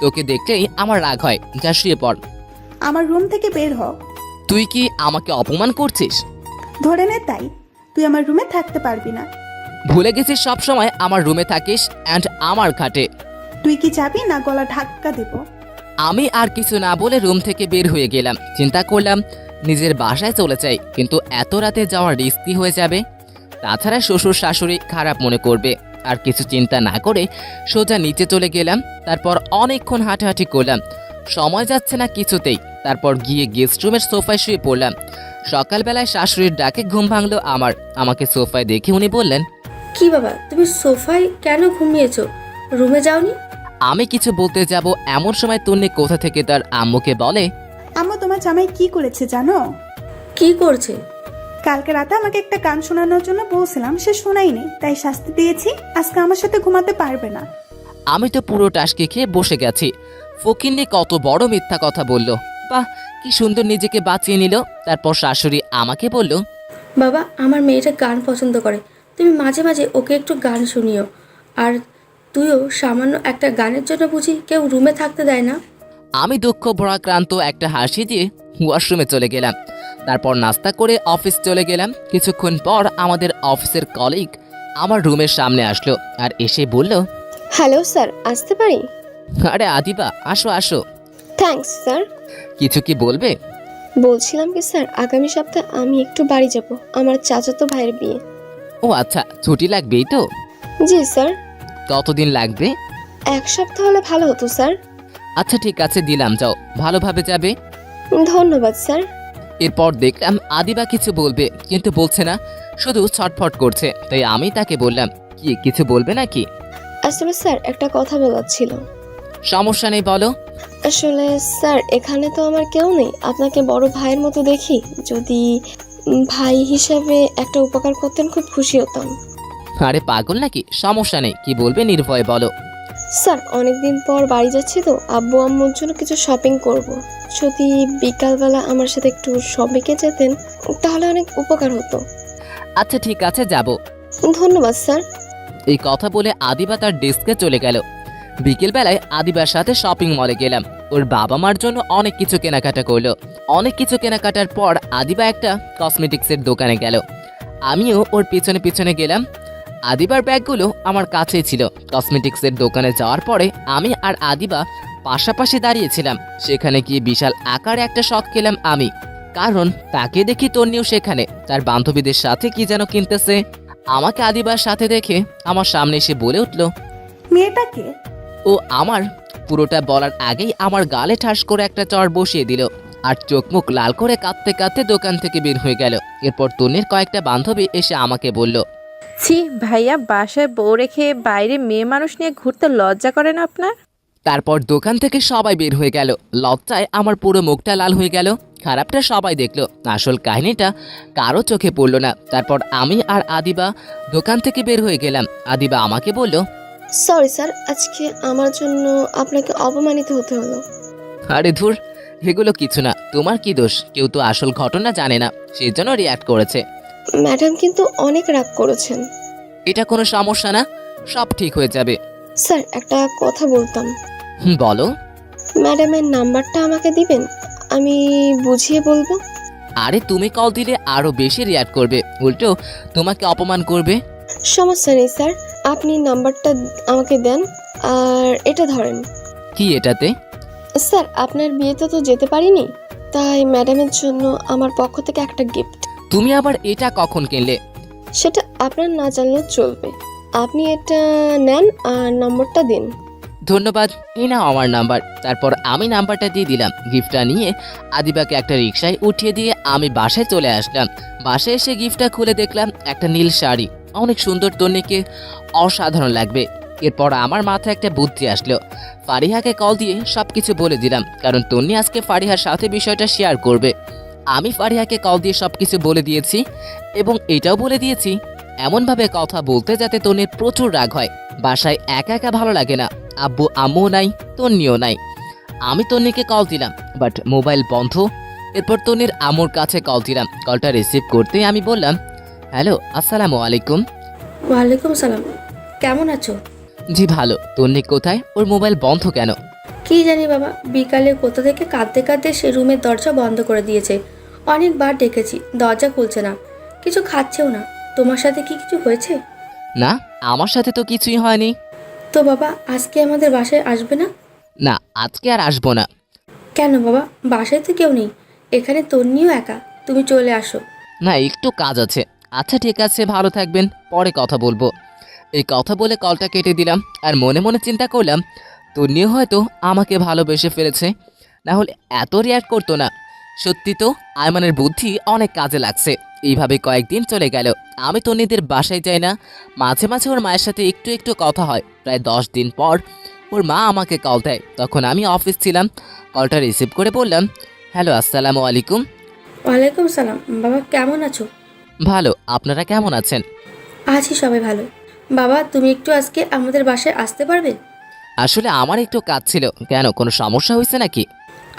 তোকে দেখলেই আমার রাগ হয়। যা শুয়ে পড়। আমার রুম থেকে বের হ। তুই কি আমাকে অপমান করছিস? ধরে নে তাই, তুই আমার রুমে থাকতে পারবি না। ভুলে গেছিস সব সময় আমার রুমে থাকিস অ্যান্ড আমার খাটে। তুই কি যাবি না গলা ধাক্কা দেব? আমি আর কিছু না বলে রুম থেকে বের হয়ে গেলাম। চিন্তা করলাম নিজের বাসায় চলে যাই, কিন্তু এত রাতে যাওয়ার রিস্কি হয়ে যাবে। তাছাড়া শ্বশুর শাশুড়ি খারাপ মনে করবে। আর কিছু চিন্তা না করে সোজা নিচে চলে গেলাম। তারপর অনেকক্ষণ হাঁটাহাঁটি করলাম, সময় যাচ্ছে না কিছুতেই। তারপর গিয়ে গেস্ট রুমের সোফায় শুয়ে পড়লাম। সকালবেলায় শাশুড়ির ডাকে ঘুম ভাঙলো আমার। আমাকে সোফায় দেখে উনি বললেন, কি বাবা, তুমি সোফায় কেন ঘুমিয়েছো? রুমে যাওনি? আমি কিছু বলতে যাব এমন সময় তন্নি কোথা থেকে তার আম্মুকে বলে, আম্মু, তোমার জামাই কি করেছে জানো? কি করছে? কালকে রাতে আমাকে একটা গান শোনানোর জন্য বলছিলাম, সে শোনায়নি, তাই শাস্তি দিয়েছি। আজকে আমার সাথে ঘুমাতে পারবে না। আমি তো পুরো টাসকে খেয়ে বসে গেছি। ফকিন্নি কত বড় মিথ্যা কথা বলল। বাহ, কি সুন্দর নিজেকে বাঁচিয়ে নিল। তারপর শাশুড়ি আমাকে বলল, বাবা, আমার মেয়েটা গান পছন্দ করে, তুমি মাঝে মাঝে ওকে একটু গান শুনিও। আর তুইও সামান্য একটা গানের জন্য বুঝি কেউ রুমে থাকতে দেয় না? আমি দুঃখ ভরাক্রান্ত একটা হাসি দিয়ে ওয়াশরুমে চলে গেলাম। তারপর নাস্তা করে অফিস চলে গেলাম। কিছুক্ষণ পর আমাদের অফিসের কলিগ আমার রুমের সামনে আসলো আর এসে বলল, হ্যালো স্যার, আসতে পারি? আরে আদিবা, আসো আসো। Thanks sir. কিছু কি বলবে? বলছিলাম কি স্যার, আগামী সপ্তাহে আমি একটু বাড়ি যাব, আমার চাচাতো ভাইয়ের বিয়ে। ও আচ্ছা, ছুটি লাগবেই তো? জি স্যার। কতদিন লাগবে? 1 সপ্তাহ হলে ভালো হতো স্যার। আচ্ছা ঠিক আছে, দিলাম, যাও, ভালোভাবে যাবে। ধন্যবাদ স্যার। এরপর দেখলাম আদিবা কিছু বলবে, কিন্তু বলছে না, শুধু ছটফট করছে। তাই আমি তাকে বললাম, কি কিছু বলবে নাকি? আসলে স্যার, একটা কথা বলার ছিল। সমস্যা নেই, বলো। আসলে স্যার, এখানে তো আমার কেউ নেই, আপনাকে বড় ভাইয়ের মতো দেখি। যদি ভাই হিসাবে একটা উপকার করতেন, খুব খুশি হতাম। আরে পাগল নাকি? সমস্যা নেই, কি বলবে নির্ভয়ে বলো। স্যার, অনেকদিন পর বাড়ি যাচ্ছি তো, আব্বু আম্মুর জন্য কিছু শপিং করব। যদি বিকালবেলা আমার সাথে একটু শপিংয়ে যেতেন তাহলে অনেক উপকার হতো। আচ্ছা ঠিক আছে, যাব। ধন্যবাদ স্যার। এই কথা বলে আদিবা তার ডেস্কে চলে গেল। বিকেলবেলায় আদিবার সাথে শপিং মলে গেলাম। ওর বাবা মার জন্য অনেক কিছু কেনাকাটা করলো। অনেক কিছু কেনাকাটার পর আদিবা একটা কসমেটিক্সের দোকানে গেল। আমিও ওর পিছনে পিছনে গেলাম। আদিবার ব্যাগগুলো আমার কাছেই ছিল। কসমেটিক্সের দোকানে যাওয়ার পরে আমি আর আদিবা পাশাপাশি দাঁড়িয়েছিলাম। সেখানে গিয়ে বিশাল আকারে একটা শক খেলাম আমি, কারণ তাকে দেখি তন্নিও সেখানে তার বান্ধবীদের সাথে কি যেন কিনতেছে। আমাকে আদিবার সাথে দেখে আমার সামনে এসে বলে উঠল, মেয়েটাকে? ও আমার। পুরোটা বলার আগেই আমার গালে ঠাস করে একটা চড় বসিয়ে দিল আর চোখ মুখ লাল করে কাঁদতে কাঁদতে দোকান থেকে বের হয়ে গেল। এরপর তন্নির কয়েকটা বান্ধবী এসে আমাকে বলল, ছি ভাইয়া, বাসায় বউ রেখে বাইরে মেয়ে মানুষ নিয়ে ঘুরতে লজ্জা করে না আপনার? তারপর দোকান থেকে সবাই বের হয়ে গেল। লজ্জায় আমার পুরো মুখটা লাল হয়ে গেল। খারাপটা সবাই দেখলো, আসল কাহিনীটা কারো চোখে পড়লো না। তারপর আমি আর আদিবা দোকান থেকে বের হয়ে গেলাম। আদিবা আমাকে বলল, সরি স্যার, আজকে আমার জন্য আপনাকে অপমানিত হতে হলো। আরে ধুর, এগুলো কিছু না, তোমার কি দোষ? কেউ তো আসল ঘটনা জানে না, সেই জন্য রিয়াক্ট করেছে। ম্যাডাম কিন্তু অনেক রাগ করেছেন। এটা কোনো সমস্যা না, সব ঠিক হয়ে যাবে। স্যার, একটা কথা বলতাম। বলো। ম্যাডামের নাম্বারটা আমাকে দিবেন, আমি বুঝিয়ে বলবো। আরে তুমি কল দিলে আরো বেশি রিয়াক্ট করবে, উল্টো তোমাকে অপমান করবে। সমস্যা নেই স্যার, আপনি নাম্বারটা আমাকে দেন। আর এটা ধরেন। কি এটাতে? স্যার, আপনার বিয়েতে তো যেতে পারিনি, তাই ম্যাডামের জন্য আমার পক্ষ থেকে একটা গিফট। তুমি আবার এটা কখন কিনলে? সেটা আপনার না জানলেও চলবে, আপনি এটা নেন আর নম্বরটা দিন। ধন্যবাদ, এই নাও আমার নাম্বার। তারপর আমি নাম্বারটা দিয়ে দিলাম। গিফটটা নিয়ে আদিবাকে একটা রিকশায় উঠিয়ে দিয়ে আমি বাসায় চলে আসলাম। বাসায় এসে গিফটটা খুলে দেখলাম একটা নীল শাড়ি, অনেক সুন্দর, তন্নিকে অসাধারণ লাগবে। এরপর আমার মাথায় একটা বুদ্ধি আসলো। ফারিহাকে কল দিয়ে সব কিছু বলে দিলাম, কারণ তন্নি আজকে ফারিহার সাথে বিষয়টা শেয়ার করবে। আমি ফারিহাকে কল দিয়ে সব কিছু বলে দিয়েছি এবং এটাও বলে দিয়েছি এমনভাবে কথা বলতে যাতে তন্নির প্রচুর রাগ হয়। বাসায় একা একা ভালো লাগে না, আব্বু আম্মুও নাই, তন্নিও নাই। আমি তন্নিকে কল দিলাম, বাট মোবাইল বন্ধ। এরপর তন্নির আম্মুর কাছে কল দিলাম। কলটা রিসিভ করতে আমি বললাম, হ্যালো, আসসালামু আলাইকুম। ওয়ালাইকুম সালাম, কেমন আছো? জি ভালো। তন্নি কোথায়? ওর মোবাইল বন্ধ কেন? কি জানি বাবা, বিকালে কোথা থেকে কাঁদতে কাঁদতে সে রুমের দরজা বন্ধ করে দিয়েছে। অনেকবার ডেকেছি, দরজা খুলছে না, কিছু খাচ্ছেও না। তোমার সাথে কি কিছু হয়েছে? না, আমার সাথে তো কিছুই হয়নি। তো বাবা আজকে আমাদের বাসায় আসবে না? না, আজকে আর আসবো না। কেন বাবা, বাসায় তো কেউ নেই, এখানে তন্নিও একা, তুমি চলে আসো। না, একটু কাজ আছে। আচ্ছা ঠিক আছে, ভালো থাকবেন, পরে কথা বলবো। এই কথা বলে কলটা কেটে দিলাম। আর মনে মনে চিন্তা করলাম তন্নিও হয়তো আমাকে ভালোবেসে ফেলেছে, না হলে এত রিয়াক্ট করতো না। সত্যি তো আয়মানের বুদ্ধি অনেক কাজে লাগছে। এইভাবে কয়েকদিন চলে গেল, আমি তন্নিদের বাসায় যাই না। মাঝে মাঝে ওর মায়ের সাথে একটু একটু কথা হয়। প্রায় 10 দিন পর ওর মা আমাকে কল দেয়, তখন আমি অফিস ছিলাম। কলটা রিসিভ করে বললাম, হ্যালো, আসসালামু আলাইকুম। ওয়ালাইকুম সালাম। বাবা কেমন আছো? ভালো, আপনারা কেমন আছেন? আছি সবাই ভালো। বাবা তুমি একটু আজকে আমাদের বাসায় আসতে পারবে? আসলে আমার একটু কাজ ছিল। কেন, কোনো সমস্যা হয়েছে নাকি?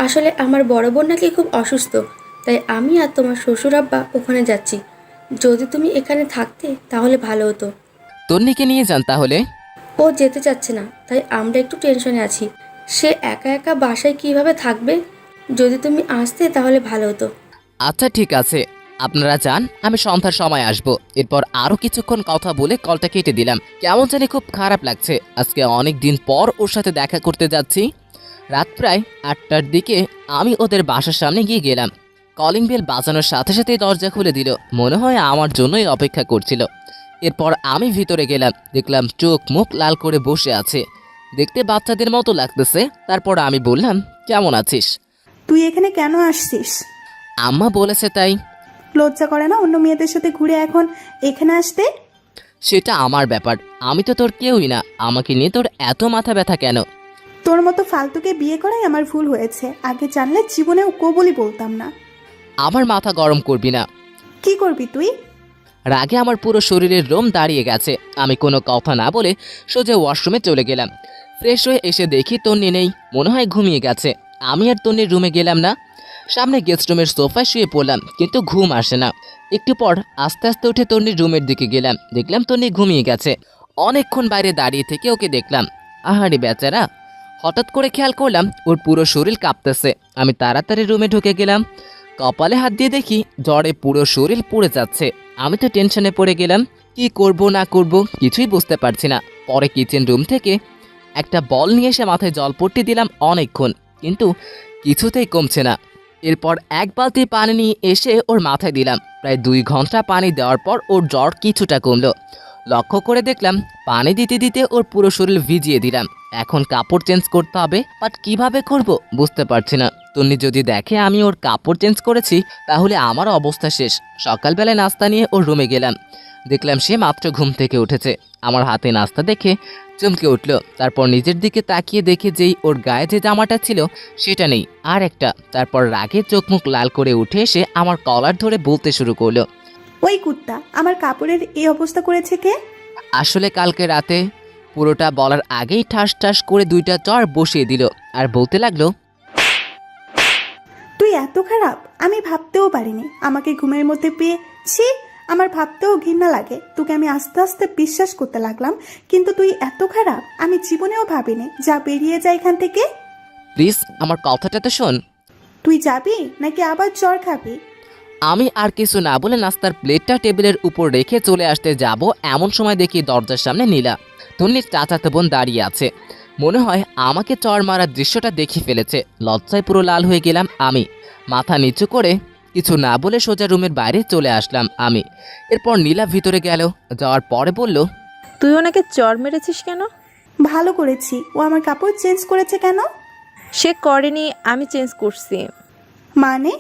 আসলে আমার বড় বোন নাকি খুব অসুস্থ, তাই আমি আর তোমার শ্বশুর আব্বা ওখানে যাচ্ছি। যদি তুমি এখানে থাকতে তাহলে ভালো হতো। তন্নিকে নিয়ে যান তাহলে। ও যেতে চাচ্ছে না, তাই আমরা একটু টেনশনে আছি। সে একা একা বাসায় কিভাবে থাকবে? যদি তুমি আসতে তাহলে ভালো হতো। আচ্ছা ঠিক আছে, আপনারা যান, আমি সন্ধ্যার সময় আসব। এরপর আরও কিছুক্ষণ কথা বলে কলটা কেটে দিলাম। কেমন জানি খুব খারাপ লাগছে, আজকে অনেক দিন পর ওর সাথে দেখা করতে যাচ্ছি। রাত প্রায় 8টার দিকে আমি ওদের বাসার সামনে গিয়ে গেলাম। কলিং বেল বাজানোর সাথে সাথেই দরজা খুলে দিল, মনে হয় আমার জন্যই অপেক্ষা করছিল। এরপর আমি ভিতরে গেলাম, দেখলাম চোখ মুখ লাল করে বসে আছে, দেখতে বাচ্চাদের মতো লাগতেছে। তারপর আমি বললাম, কেমন আছিস? তুই এখানে কেন আসছিস? আম্মা বলেছে তাই। লজ্জা করে না অন্য মেয়েদের সাথে ঘুরে এখন এখানে আসতে? সেটা আমার ব্যাপার, আমি তো তোর কেউই না, আমাকে নিয়ে তোর এত মাথা ব্যথা কেন? তোর মতো ফালতুকে বিয়ে করাই আমার ভুল হয়েছে, আগে জানলে জীবনেও কবুলই বলতাম না। আমার মাথা গরম করবি না। কি করবি তুই? রাগে আমার পুরো শরীরের লোম দাঁড়িয়ে গেছে। আমি কোনো কথা না বলে সোজা ওয়াশরুমে চলে গেলাম। ফ্রেশ হয়ে এসে দেখি তন্নি নেই, মনে হয় ঘুমিয়ে গেছে। আমি আর তন্নির রুমে গেলাম না, সামনে গেস্ট রুমের সোফায় শুয়ে পড়লাম, কিন্তু ঘুম আসে না। একটু পর আস্তে আস্তে উঠে তন্নির রুমের দিকে গেলাম, দেখলাম তন্নি ঘুমিয়ে গেছে। অনেকক্ষণ বাইরে দাঁড়িয়ে থেকে ওকে দেখলাম। আহারে বেচারা, হঠাৎ করে খেয়াল করলাম ওর পুরো শরীর কাঁপতেছে। আমি তাড়াতাড়ি রুমে ঢুকে গেলাম, কপালে হাত দিয়ে দেখি জ্বরে পুরো শরীর পুড়ে যাচ্ছে। আমি তো টেনশনে পড়ে গেলাম, কি করব না করব কিছুই বুঝতে পারছি না। পরে কিচেন রুম থেকে একটা বল নিয়ে এসে মাথায় জলপট্টি দিলাম অনেকক্ষণ, কিন্তু কিছুতেই কমছে না। এরপর এক বালতি পানি নিয়ে এসে ওর মাথায় দিলাম। প্রায় 2 ঘন্টা পানি দেওয়ার পর ওর জ্বর কিছুটা কমলো। লক্ষ্য করে দেখলাম পানি দিতে দিতে ওর পুরো শরীর ভিজিয়ে দিলাম। এখন কাপড় চেঞ্জ করতে হবে, বাট কিভাবে করব বুঝতে পারছি না। তন্নি যদি দেখে আমি ওর কাপড় চেঞ্জ করেছি তাহলে আমার অবস্থা শেষ। সকালবেলায় নাস্তা নিয়ে ওর রুমে গেলাম, দেখলাম সে মাত্র ঘুম থেকে উঠেছে। আমার হাতে নাস্তা দেখে চমকে উঠল। তারপর নিজের দিকে তাকিয়ে দেখে যেই ওর গায়ে যে জামাটা ছিল সেটা নেই, আর একটা। তারপর রাগে চোখ মুখ লাল করে উঠে এসে আমার কলার ধরে বলতে শুরু করলো, ওই কুত্তা, আমার কাপড়ের এই অবস্থা করেছে কে? আসলে কালকে রাতে পুরোটা বলার আগেই ঠাস ঠাস করে 2টা চড় বসিয়ে দিল আর বলতে লাগলো, তুই এত খারাপ, আমি ভাবতেও পারিনি। আমাকে ঘুমের মধ্যে পেয়ে ছি, আমার ভাবতেও ঘৃণা লাগে। তোকে আমি আস্তে আস্তে বিশ্বাস করতে লাগলাম, কিন্তু তুই এত খারাপ আমি জীবনেও ভাবিনি। যা, বেরিয়ে যা এখান থেকে। প্লিজ আমার কথাটা তো শোন। তুই যাবি নাকি আবার জ্বর খাবি? আমি আর কিছু না বলে নাস্তার প্লেটটা টেবিলের উপর রেখে চলে আসতে যাব, এমন সময় দেখি দরজার সামনে নীলা, তন্নির চাচাতো বোন দাঁড়িয়ে আছে। মনে হয় আমাকে চড় মারার দৃশ্যটা দেখে ফেলেছে। লজ্জায় পুরো লাল হয়ে গেলাম আমি। মাথা নিচু করে কিছু না বলে সোজা রুমের বাইরে চলে আসলাম আমি। এরপর নীলা ভিতরে গেল, যাওয়ার পরে বলল, তুই ওনাকে চর মেরেছিস কেন? ভালো করেছি। ও আমার কাপড় চেঞ্জ করেছে কেন? সে করেনি, আমি চেঞ্জ করছি। মানে?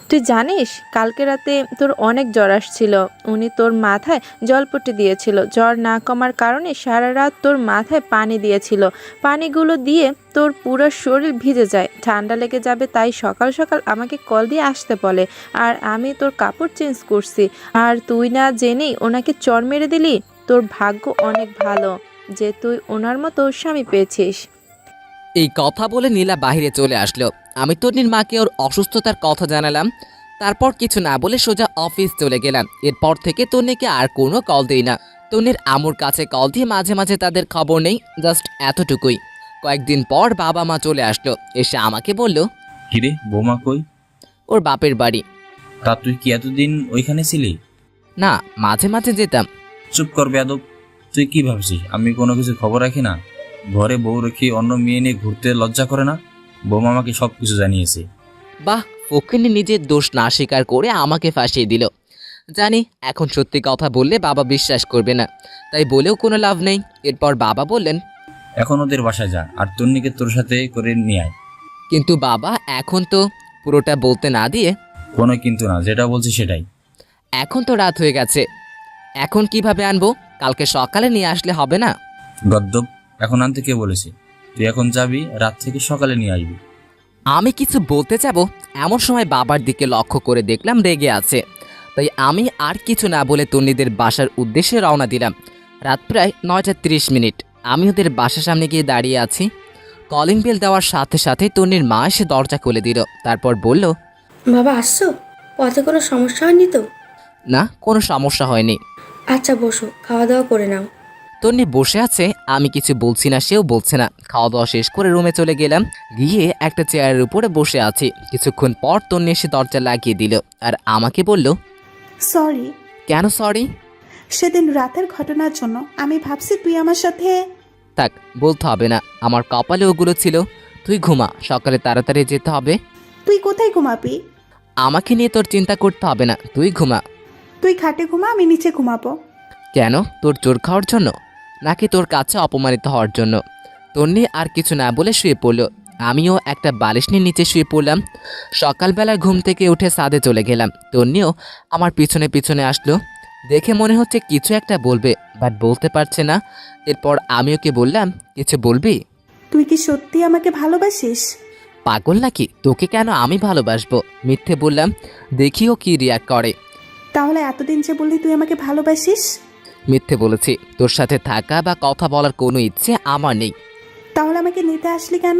তুই জানিস কালকে রাতে তোর অনেক জ্বর আসছিল, উনি তোর মাথায় জলপট্টি দিয়েছিল। জ্বর না কমার কারণে সারা রাত তোর মাথায় পানি দিয়েছিল। পানিগুলো দিয়ে তোর পুরো শরীর ভিজে যায়, ঠান্ডা লেগে যাবে, তাই সকাল সকাল আমাকে কল দিয়ে আসতে বলে। আর আমি তোর কাপড় চেঞ্জ করছি, আর তুই না জেনেই ওনাকে চর মেরে দিলি। তোর ভাগ্য অনেক ভালো যে তুই ওনার মতো স্বামী পেয়েছিস। এই কথা বলে নীলা বাইরে চলে আসলো। আমি তন্নির মাকে ওর অসুস্থতার কথা জানালাম। তারপর কিছু না বলে সোজা অফিস চলে গেলাম। এরপর থেকে তন্নিকে আর কোনো কল দেই না। তন্নির আমুর কাছে কল দিয়ে মাঝে মাঝে তাদের খবর নেই, জাস্ট এতটুকুই। কয়েকদিন পর বাবা মা চলে আসলো, এসে আমাকে বলল, কিরে বৌমা কই? ওর বাপের বাড়ি। তা তুই কি এতদিন ওইখানে ছিলি? না, মাঝে মাঝে যেতাম। চুপ কর বেয়াদব, তুই কি ভাবছিস আমি কোনো কিছু খবর রাখি না? ঘরে বউ রেখে অন্য মেয়ে নিয়ে ঘুরতে লজ্জা করে না? বৌমা আমাকে সব কিছু জানিয়েছে। বাহ, ফকিন্নি নিজের দোষ না স্বীকার করে আমাকে ফাঁসিয়ে দিল। জানি এখন সত্যি কথা বললে বাবা বিশ্বাস করবে না, তাই বলেও কোনো লাভ নেই। এরপর বাবা বললেন, এখন ওদের বাসায় যা, আর তন্নিকে তোর সাথে করে নিয়ে আয়। কিন্তু বাবা এখন তো পুরোটা বলতে না দিয়ে, কোনো কিন্তু না, যেটা বলছি সেটাই। এখন তো রাত হয়ে গেছে, এখন কিভাবে আনবো? কালকে সকালে নিয়ে আসলে হবে না? গদ্দপ, এখন আনতে কে বলেছে? তুই এখন যাবি, রাত থেকে সকালে নিয়ে আসবি। আমি কিছু বলতে যাব, এমন সময় বাবার দিকে লক্ষ্য করে দেখলাম রেগে আছে। তাই আমি আর কিছু না বলে তন্নিদের বাসার উদ্দেশ্যে রওনা দিলাম। রাত প্রায় 9:30। আমি ওদের বাসার সামনে গিয়ে দাঁড়িয়ে আছি। কলিং বেল দেওয়ার সাথে সাথে তন্নির মা এসে দরজা খুলে দিল। তারপর বলল, বাবা আসছো? পথে কোনো সমস্যা হয়নি তো? না, কোনো সমস্যা হয়নি। আচ্ছা বসো, খাওয়া দাওয়া করে নাও। তন্নি বসে আছে, আমি কিছু বলছি না, সেও বলছে না। খাওয়া দাওয়া শেষ করে রুমে চলে গেলাম। গিয়ে একটা চেয়ারের উপরে বসে আছি। কিছুক্ষণ পর তন্নি এসে দরজা লাগিয়ে দিল আর আমাকে বলল, সরি। কেন সরি? সেদিন রাতের ঘটনার জন্য আমি ভাবছি তুই আমার সাথে। থাক, বলতে হবে না, আমার কপালে ওগুলো ছিল। তুই ঘুমা, সকালে তাড়াতাড়ি যেতে হবে। তুই কোথায় ঘুমাবি? আমাকে নিয়ে তোর চিন্তা করতে হবে না, তুই ঘুমা। তুই খাটে ঘুমা, আমি নিচে ঘুমাবো। কেন, তোর চোর খাওয়ার জন্য নাকি তোর কাছে অপমানিত হওয়ার জন্য? তন্নি আর কিছু না বলে শুয়ে পড়ল। আমিও একটা বালিশ নিয়ে নিচে শুয়ে পড়লাম। সকালবেলা ঘুম থেকে উঠে ছাদে চলে গেলাম। তন্নিও আমার পিছনে পিছনে আসলো। দেখে মনে হচ্ছে কিছু একটা বলবে, বাট বলতে পারছে না। এরপর আমি ওকে বললাম, কিছু বলবি? তুই কি সত্যি আমাকে ভালোবাসিস? পাগল নাকি, তোকে কেন আমি ভালোবাসবো? মিথ্যে বললাম, দেখিও কি রিয়াক্ট করে। তাহলে এতদিন যে বললি তুই আমাকে ভালোবাসিস? মিথ্যে বলেছি, তোর সাথে থাকা বা কথা বলার কোনো ইচ্ছে আমার নেই। তাহলে আমাকে নিতে আসলি কেন?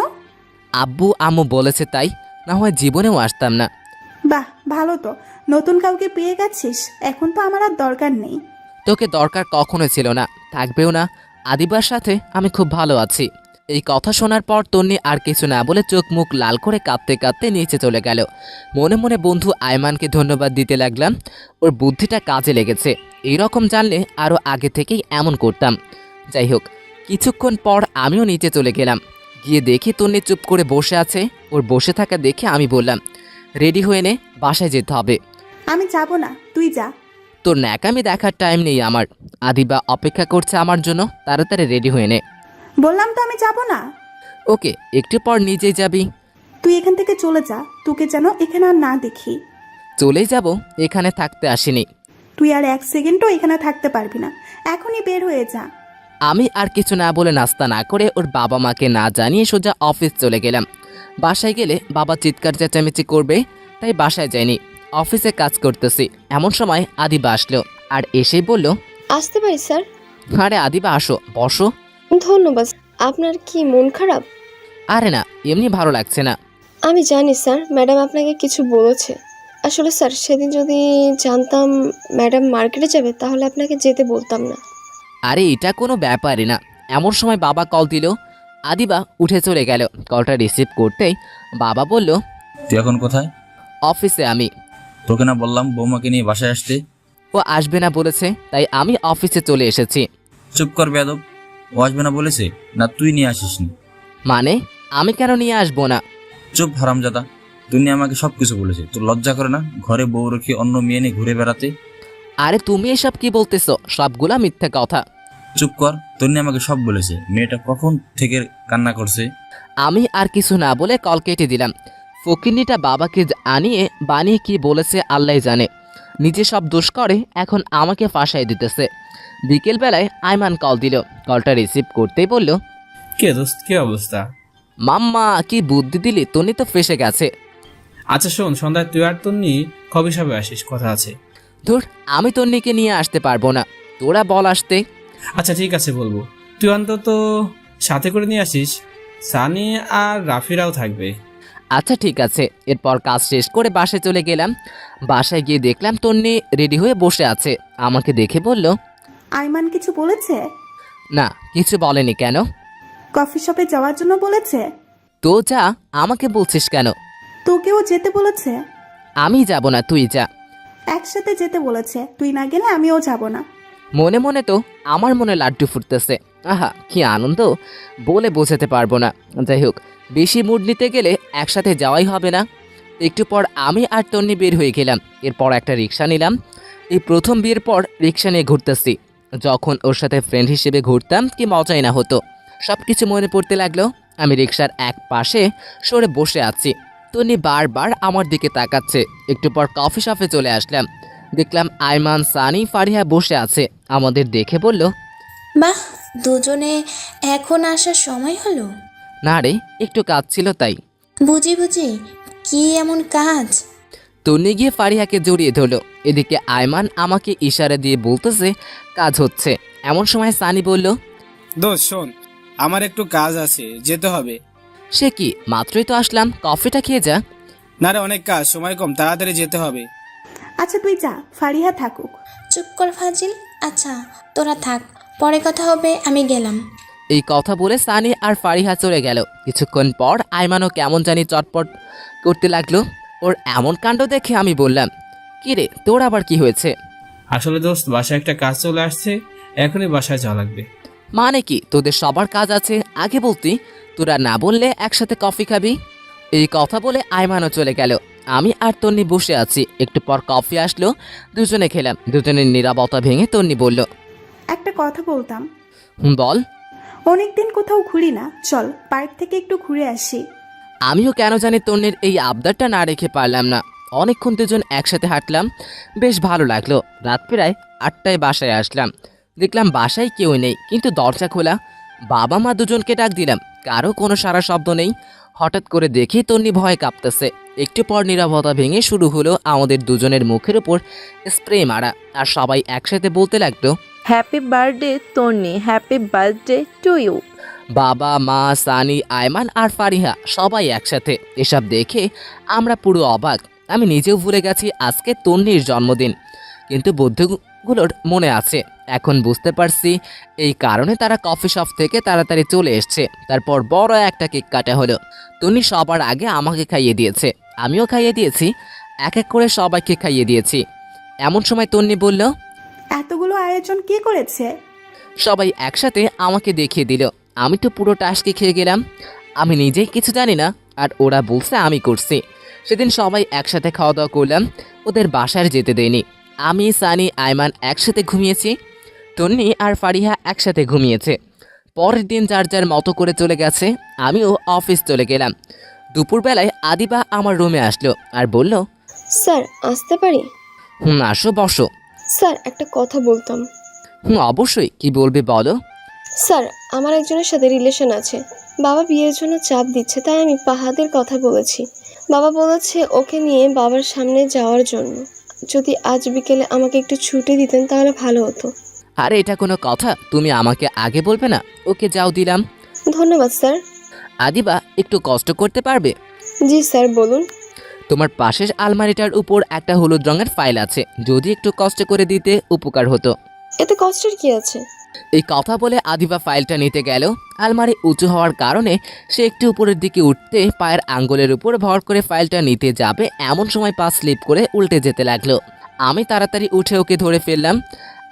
আব্বু আম্মু বলেছে তাই, না হয় জীবনেও আসতাম না। বাহ, ভালো তো, নতুন কাউকে পেয়ে গেছিস। এখন তো আমার আর দরকার নেই। তোকে দরকার কখনো ছিল না, থাকবেও না। আদিবার সাথে আমি খুব ভালো আছি। এই কথা শোনার পর তন্নি আর কিছু না বলে চোখ মুখ লাল করে কাঁদতে কাঁদতে নিচে চলে গেল। মনে মনে বন্ধু আয়মানকে ধন্যবাদ দিতে লাগলাম, ওর বুদ্ধিটা কাজে লেগেছে। এই রকম জানলে আরও আগে থেকেই এমন করতাম। যাই হোক, কিছুক্ষণ পর আমিও নিচে চলে গেলাম। গিয়ে দেখি তন্নি চুপ করে বসে আছে। ওর বসে থাকা দেখে আমি বললাম, রেডি হয়ে নে, বাসায় যেতে হবে। আমি যাব না, তুই যা। তোর ন্যাকামি দেখার টাইম নেই আমার। আদিবা অপেক্ষা করছে আমার জন্য, তাড়াতাড়ি রেডি হয়ে নে। বললাম তো আমি যাব না। ওকে, একটু পর নিজেই যাবি। তুই এখান থেকে চলে যা, তোকে যেন এখানে আর না দেখি। চলেই যাব, এখানে থাকতে আসিনি। তুই আর এক সেকেন্ডও এখানে থাকতে পারবি না, এখনই বের হয়ে যা। আমি আর কিছু না বলে নাস্তা না করে ওর বাবা মাকে না জানিয়ে সোজা অফিস চলে গেলাম। বাসায় গেলে বাবা চিৎকার চেঁচামেচি করবে, তাই বাসায় যাইনি, অফিসে কাজ করতেছি। এমন সময় আদিবা আসলো আর এসেই বলল, আসতে পারি স্যার? আরে আদিবা আসো, বসো। ধন্যবাদ। আপনার কি মন খারাপ? আরে না, এমনি ভালো লাগছে না। আমি জানি স্যার, ম্যাডাম আপনাকে কিছু বলেছে। আসলে স্যার, সেদিন যদি জানতাম ম্যাডাম মার্কেটে যাবে তাহলে আপনাকে যেতে বলতাম না। আরে এটা কোনো ব্যাপারই না। এমন সময় বাবা কল দিল। আদিবা উঠে চলে গেল। কলটা রিসিভ করতেই বাবা বলল, তুই এখন কোথায়? অফিসে। আমি তোকে না বললাম বৌমাকে নিয়ে বাসায় আসতে? ও আসবে না বলেছে, তাই আমি অফিসে চলে এসেছি। চুপ কর বেয়াদব, ও আসবে না বলেছে না তুই নিয়ে আসিসনি? মানে আমি কেন নিয়ে আসবো না? চুপ হারামজাদা, তুই নিয়ে আমাকে সব কিছু বলেছে। তোর লজ্জা করে না ঘরে বউ রেখে অন্য মেয়ে নিয়ে ঘুরে বেড়াতে? আরে তুমি এসব কি বলতেছো? সবগুলা মিথ্যা কথা। চুপ কর, তোর নিয়ে আমাকে সব বলেছে। মেয়েটা কখন থেকে কান্না করছে। আমি আর কিছু না বলে কল কেটে দিলাম। ফকিন্নিটা বাবাকে আনিয়ে বানিয়ে কি বলেছে আল্লাহ জানে। নিজে সব দোষ করে, এখন আমাকে ফাঁসাই দিতেছে। বিকেলবেলায় আয়মান কল দিল। কলটা রিসিভ করতেই বলল, কে দোস্ত, কি অবস্থা? মাম্মা কি বুদ্ধি দিলি, তনি তো ফেসে গেছে। আচ্ছা শোন, সন্ধ্যায় তুই আর তন্নি কবে সবে আসিস, কথা আছে। ধুর, আমি তন্নিকে নিয়ে আসতে পারবো না, তোরা বল আসতে। আচ্ছা ঠিক আছে বলবো, তুই অন্তত সাথে করে নিয়ে আসিস। সানি আর রাফিরাও থাকবে। আচ্ছা ঠিক আছে। এরপর কাজ শেষ করে বাসায় চলে গেলাম। বাসায় গিয়ে দেখলাম তন্নি রেডি হয়ে বসে আছে। আমাকে দেখে বলল, আইমান কিছু বলেছে? না, কিছু বলেনি। কেন? কফি শপে যাওয়ার জন্য বলেছে। তো যা, আমাকে বলছিস কেন? তোকেও যেতে বলেছে। আমি যাব না, তুই যা। একসাথে যেতে বলেছে, তুই না গেলে আমিও যাব না। মনে মনে তো আমার মনে লাড্ডু ফুটতেছে। আহা কি আনন্দ, বলে বোঝাতে পারবো না। যাই হোক, বেশি মুড নিতে গেলে একসাথে যাওয়াই হবে না। একটু পর আমি আর তন্নি বের হয়ে গেলাম। এরপর একটা রিক্সা নিলাম। এই প্রথম বিয়ের পর রিক্সা নিয়ে ঘুরতেছি। যখন ওর সাথে ফ্রেন্ড হিসেবে ঘুরতাম কি মজাই না হতো। সব কিছু মনে পড়তে লাগলো। আমি রিক্সার এক পাশে সরে বসে আছি। তন্নি বারবার আমার দিকে তাকাচ্ছে। একটু পর কফি শপে চলে আসলাম। দেখলাম আইমান, সানি, ফারিহা বসে আছে। আমাদের দেখে বলল, বাহ, দুজনে এখন আসার সময় হলো? না রে, একটু কাজ ছিল তাই। বুঝি বুঝি, কি এমন কাজ? তন্নি গিয়ে ফারিহাকে জড়িয়ে ধরলো। এদিকে আইমান আমাকে ইশারা দিয়ে বলতেছে কাজ হচ্ছে। এমন সময় সানি বলল, দোস্ত শোন, আমার একটু কাজ আছে, যেতে হবে। সে কি, মাত্রই তো আসলাম, কফিটা খেয়ে যা। না রে, অনেক কাজ, সময় কম, তাড়াতাড়ি যেতে হবে। আচ্ছা তুই যা, ফারিহা থাকুক। চুপ কর ফাজিল। আচ্ছা তোরা থাক, পরে কথা হবে, আমি গেলাম। এই কথা বলে সানি আর ফারিহা চলে গেল। কিছুক্ষণ পর আইমানও কেমন জানি চটপট করতে লাগলো। ওর এমন কাণ্ড দেখে আমি বললাম, কি রে, তোর আবার কি হয়েছে? আসলে দোস্ত, বাসায় একটা কাজ চলে আসছে, এখনই বাসায় যাওয়া লাগবে। মানে কি, তোদের সবার কাজ আছে, আগে বলতি। তোরা না বললে একসাথে কফি খাবি। এই কথা বলে আইমানও চলে গেল। আমি আর তন্নি বসে আছি। একটু পর কফি আসলো, দুজনে খেলাম। দুজনের নীরবতা ভেঙে তন্নি বলল, একটা কথা বলতাম। বল। অনেকদিন কোথাও ঘুরি না, চল পার্ক থেকে একটু ঘুরে আসি। আমিও কেন জানি তন্নির এই আবদারটা না রেখে পারলাম না। অনেকক্ষণ দুজন একসাথে হাঁটলাম, বেশ ভালো লাগলো। রাত প্রায় 8টায় বাসায় আসলাম। দেখলাম বাসায় কেউ নেই, কিন্তু দরজা খোলা। বাবা মা দুজনকে ডাক দিলাম, কারো কোনো সারা শব্দ নেই। হঠাৎ করে দেখি তন্নি ভয়ে কাঁপতেছে। একটু পর নীরবতা ভেঙে শুরু হলো আমাদের দুজনের মুখের উপর স্প্রে মারা। আর সবাই একসাথে বলতে লাগলো, happy birthday Tonni, happy birthday to you. বাবা মা, সানি, আয়মান আর ফারিহা সবাই একসাথে। এসব দেখে আমরা পুরো অবাক। আমি নিজেও ভুলে গেছি আজকে তন্নির জন্মদিন, কিন্তু বুদ্ধগুলোর মনে আছে। এখন বুঝতে পারছি এই কারণে তারা কফি শপ থেকে তাড়াতাড়ি চলে এসছে। তারপর বড় একটা কেক কাটা হলো। তন্নি সবার আগে আমাকে খাইয়ে দিয়েছে, আমিও খাইয়ে দিয়েছি। এক এক করে সবাইকে খাইয়ে দিয়েছি। এমন সময় তন্নি বলল, এতগুলো আয়োজন কে করেছে? সবাই একসাথে আমাকে দেখিয়ে দিল। আমি তো পুরো টাস্কি খেয়ে গেলাম। আমি নিজেই কিছু জানি না, আর ওরা বলছে আমি করছি। সেদিন সবাই একসাথে খাওয়া দাওয়া করলাম। ওদের বাসায় যেতে দেয়নি। আমি, সানি, আইমান একসাথে ঘুমিয়েছি। তন্নি আর ফারিহা একসাথে ঘুমিয়েছে। পরের দিন যার যার মতো করে চলে গেছে। আমিও অফিস চলে গেলাম। দুপুরবেলায় আদিবা আমার রুমে আসলো আর বলল, স্যার আসতে পারি? আসো, বসো। স্যার একটা কথা বলতাম। অবশ্যই, কি বলবে বলো। স্যার আমার একজনের সাথে রিলেশন আছে। বাবা বিয়ের জন্য চাপ দিচ্ছে, তাই আমি পাহাদের কথা বলেছি। বাবা বলেছে ওকে নিয়ে বাবার সামনে যাওয়ার জন্য। যদি আজ বিকেলে আমাকে একটু ছুটি দিতেন তাহলে ভালো হতো। আরে এটা কোনো কথা, তুমি আমাকে আগে বলবে না? ওকে যাও, দিলাম। ধন্যবাদ স্যার। আদিবা একটু কষ্ট করতে পারবে? জি স্যার বলুন। তোমার পাশের আলমারিটার উপর একটা হলুদ রঙের ফাইল আছে, যদি একটু কষ্ট করে দিতে উপকার হতো। এতে কষ্টের কি আছে? এই কথা বলে আদিবা ফাইলটা নিতে গেল। আলমারি উঁচু হওয়ার কারণে সে একটু উপরের দিকে উঠতে পায়ের আঙ্গুলের উপর ভর করে ফাইলটা নিতে যাবে, এমন সময় পা স্লিপ করে উল্টে যেতে লাগলো। আমি তাড়াতাড়ি উঠে ওকে ধরে ফেললাম।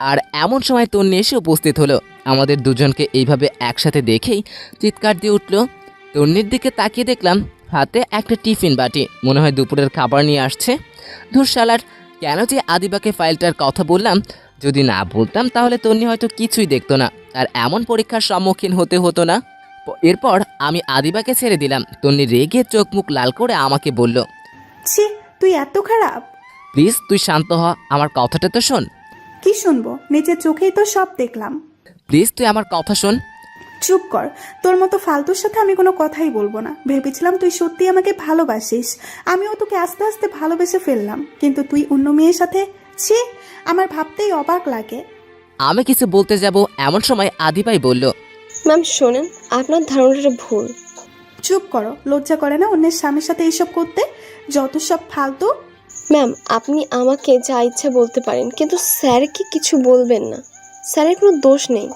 আর এমন সময় তন্নি এসে উপস্থিত হলো। আমাদের দুজনকে এইভাবে একসাথে দেখেই চিৎকার দিয়ে উঠল। তন্নির দিকে তাকিয়ে দেখলাম হাতে একটা টিফিন বাটি, মনে হয় দুপুরের খাবার নিয়ে আসছে। ধুর শালার, কেন যে আদিবাকে ফাইলটার কথা বললাম। যদি না বলতাম তাহলে তন্নি হয়তো কিছুই দেখতো না, আর এমন পরীক্ষার সম্মুখীন হতে হতো না। এরপর আমি আদিবাকে ছেড়ে দিলাম। তন্নি রেগে চোখ মুখ লাল করে আমাকে বলল, ছি, তুই এত খারাপ? প্লিজ তুই শান্ত হ, আমার কথাটা তো শোন। কি শুনবো? নিজের চোখেই তো সব দেখলাম। প্লিজ তুই আমার কথা শোন। চুপ কর, তোর মতো ফালতুর সাথে আমি কোনো কথাই বলবো না। ভেবেছিলাম তুই সত্যি আমাকে ভালোবাসিস, আমিও তোকে আস্তে আস্তে ভালোবেসে ফেললাম, কিন্তু তুই অন্য মেয়ের সাথে। ছি, আমার ভাবতেই অবাক লাগে। আমি কিছু বলতে যাব, এমন সময় আদিবাই বলল, ম্যাম শোনেন, আপনার ধারণাটা ভুল। চুপ করো, লজ্জা করে না অন্যের স্বামীর সাথে এইসব করতে? যত সব ফালতু। ম্যাম আপনি আমাকে যা ইচ্ছা বলতে পারেন, কিন্তু স্যারকে কিছু বলবেন না। স্যারের কোনো দোষ নেই।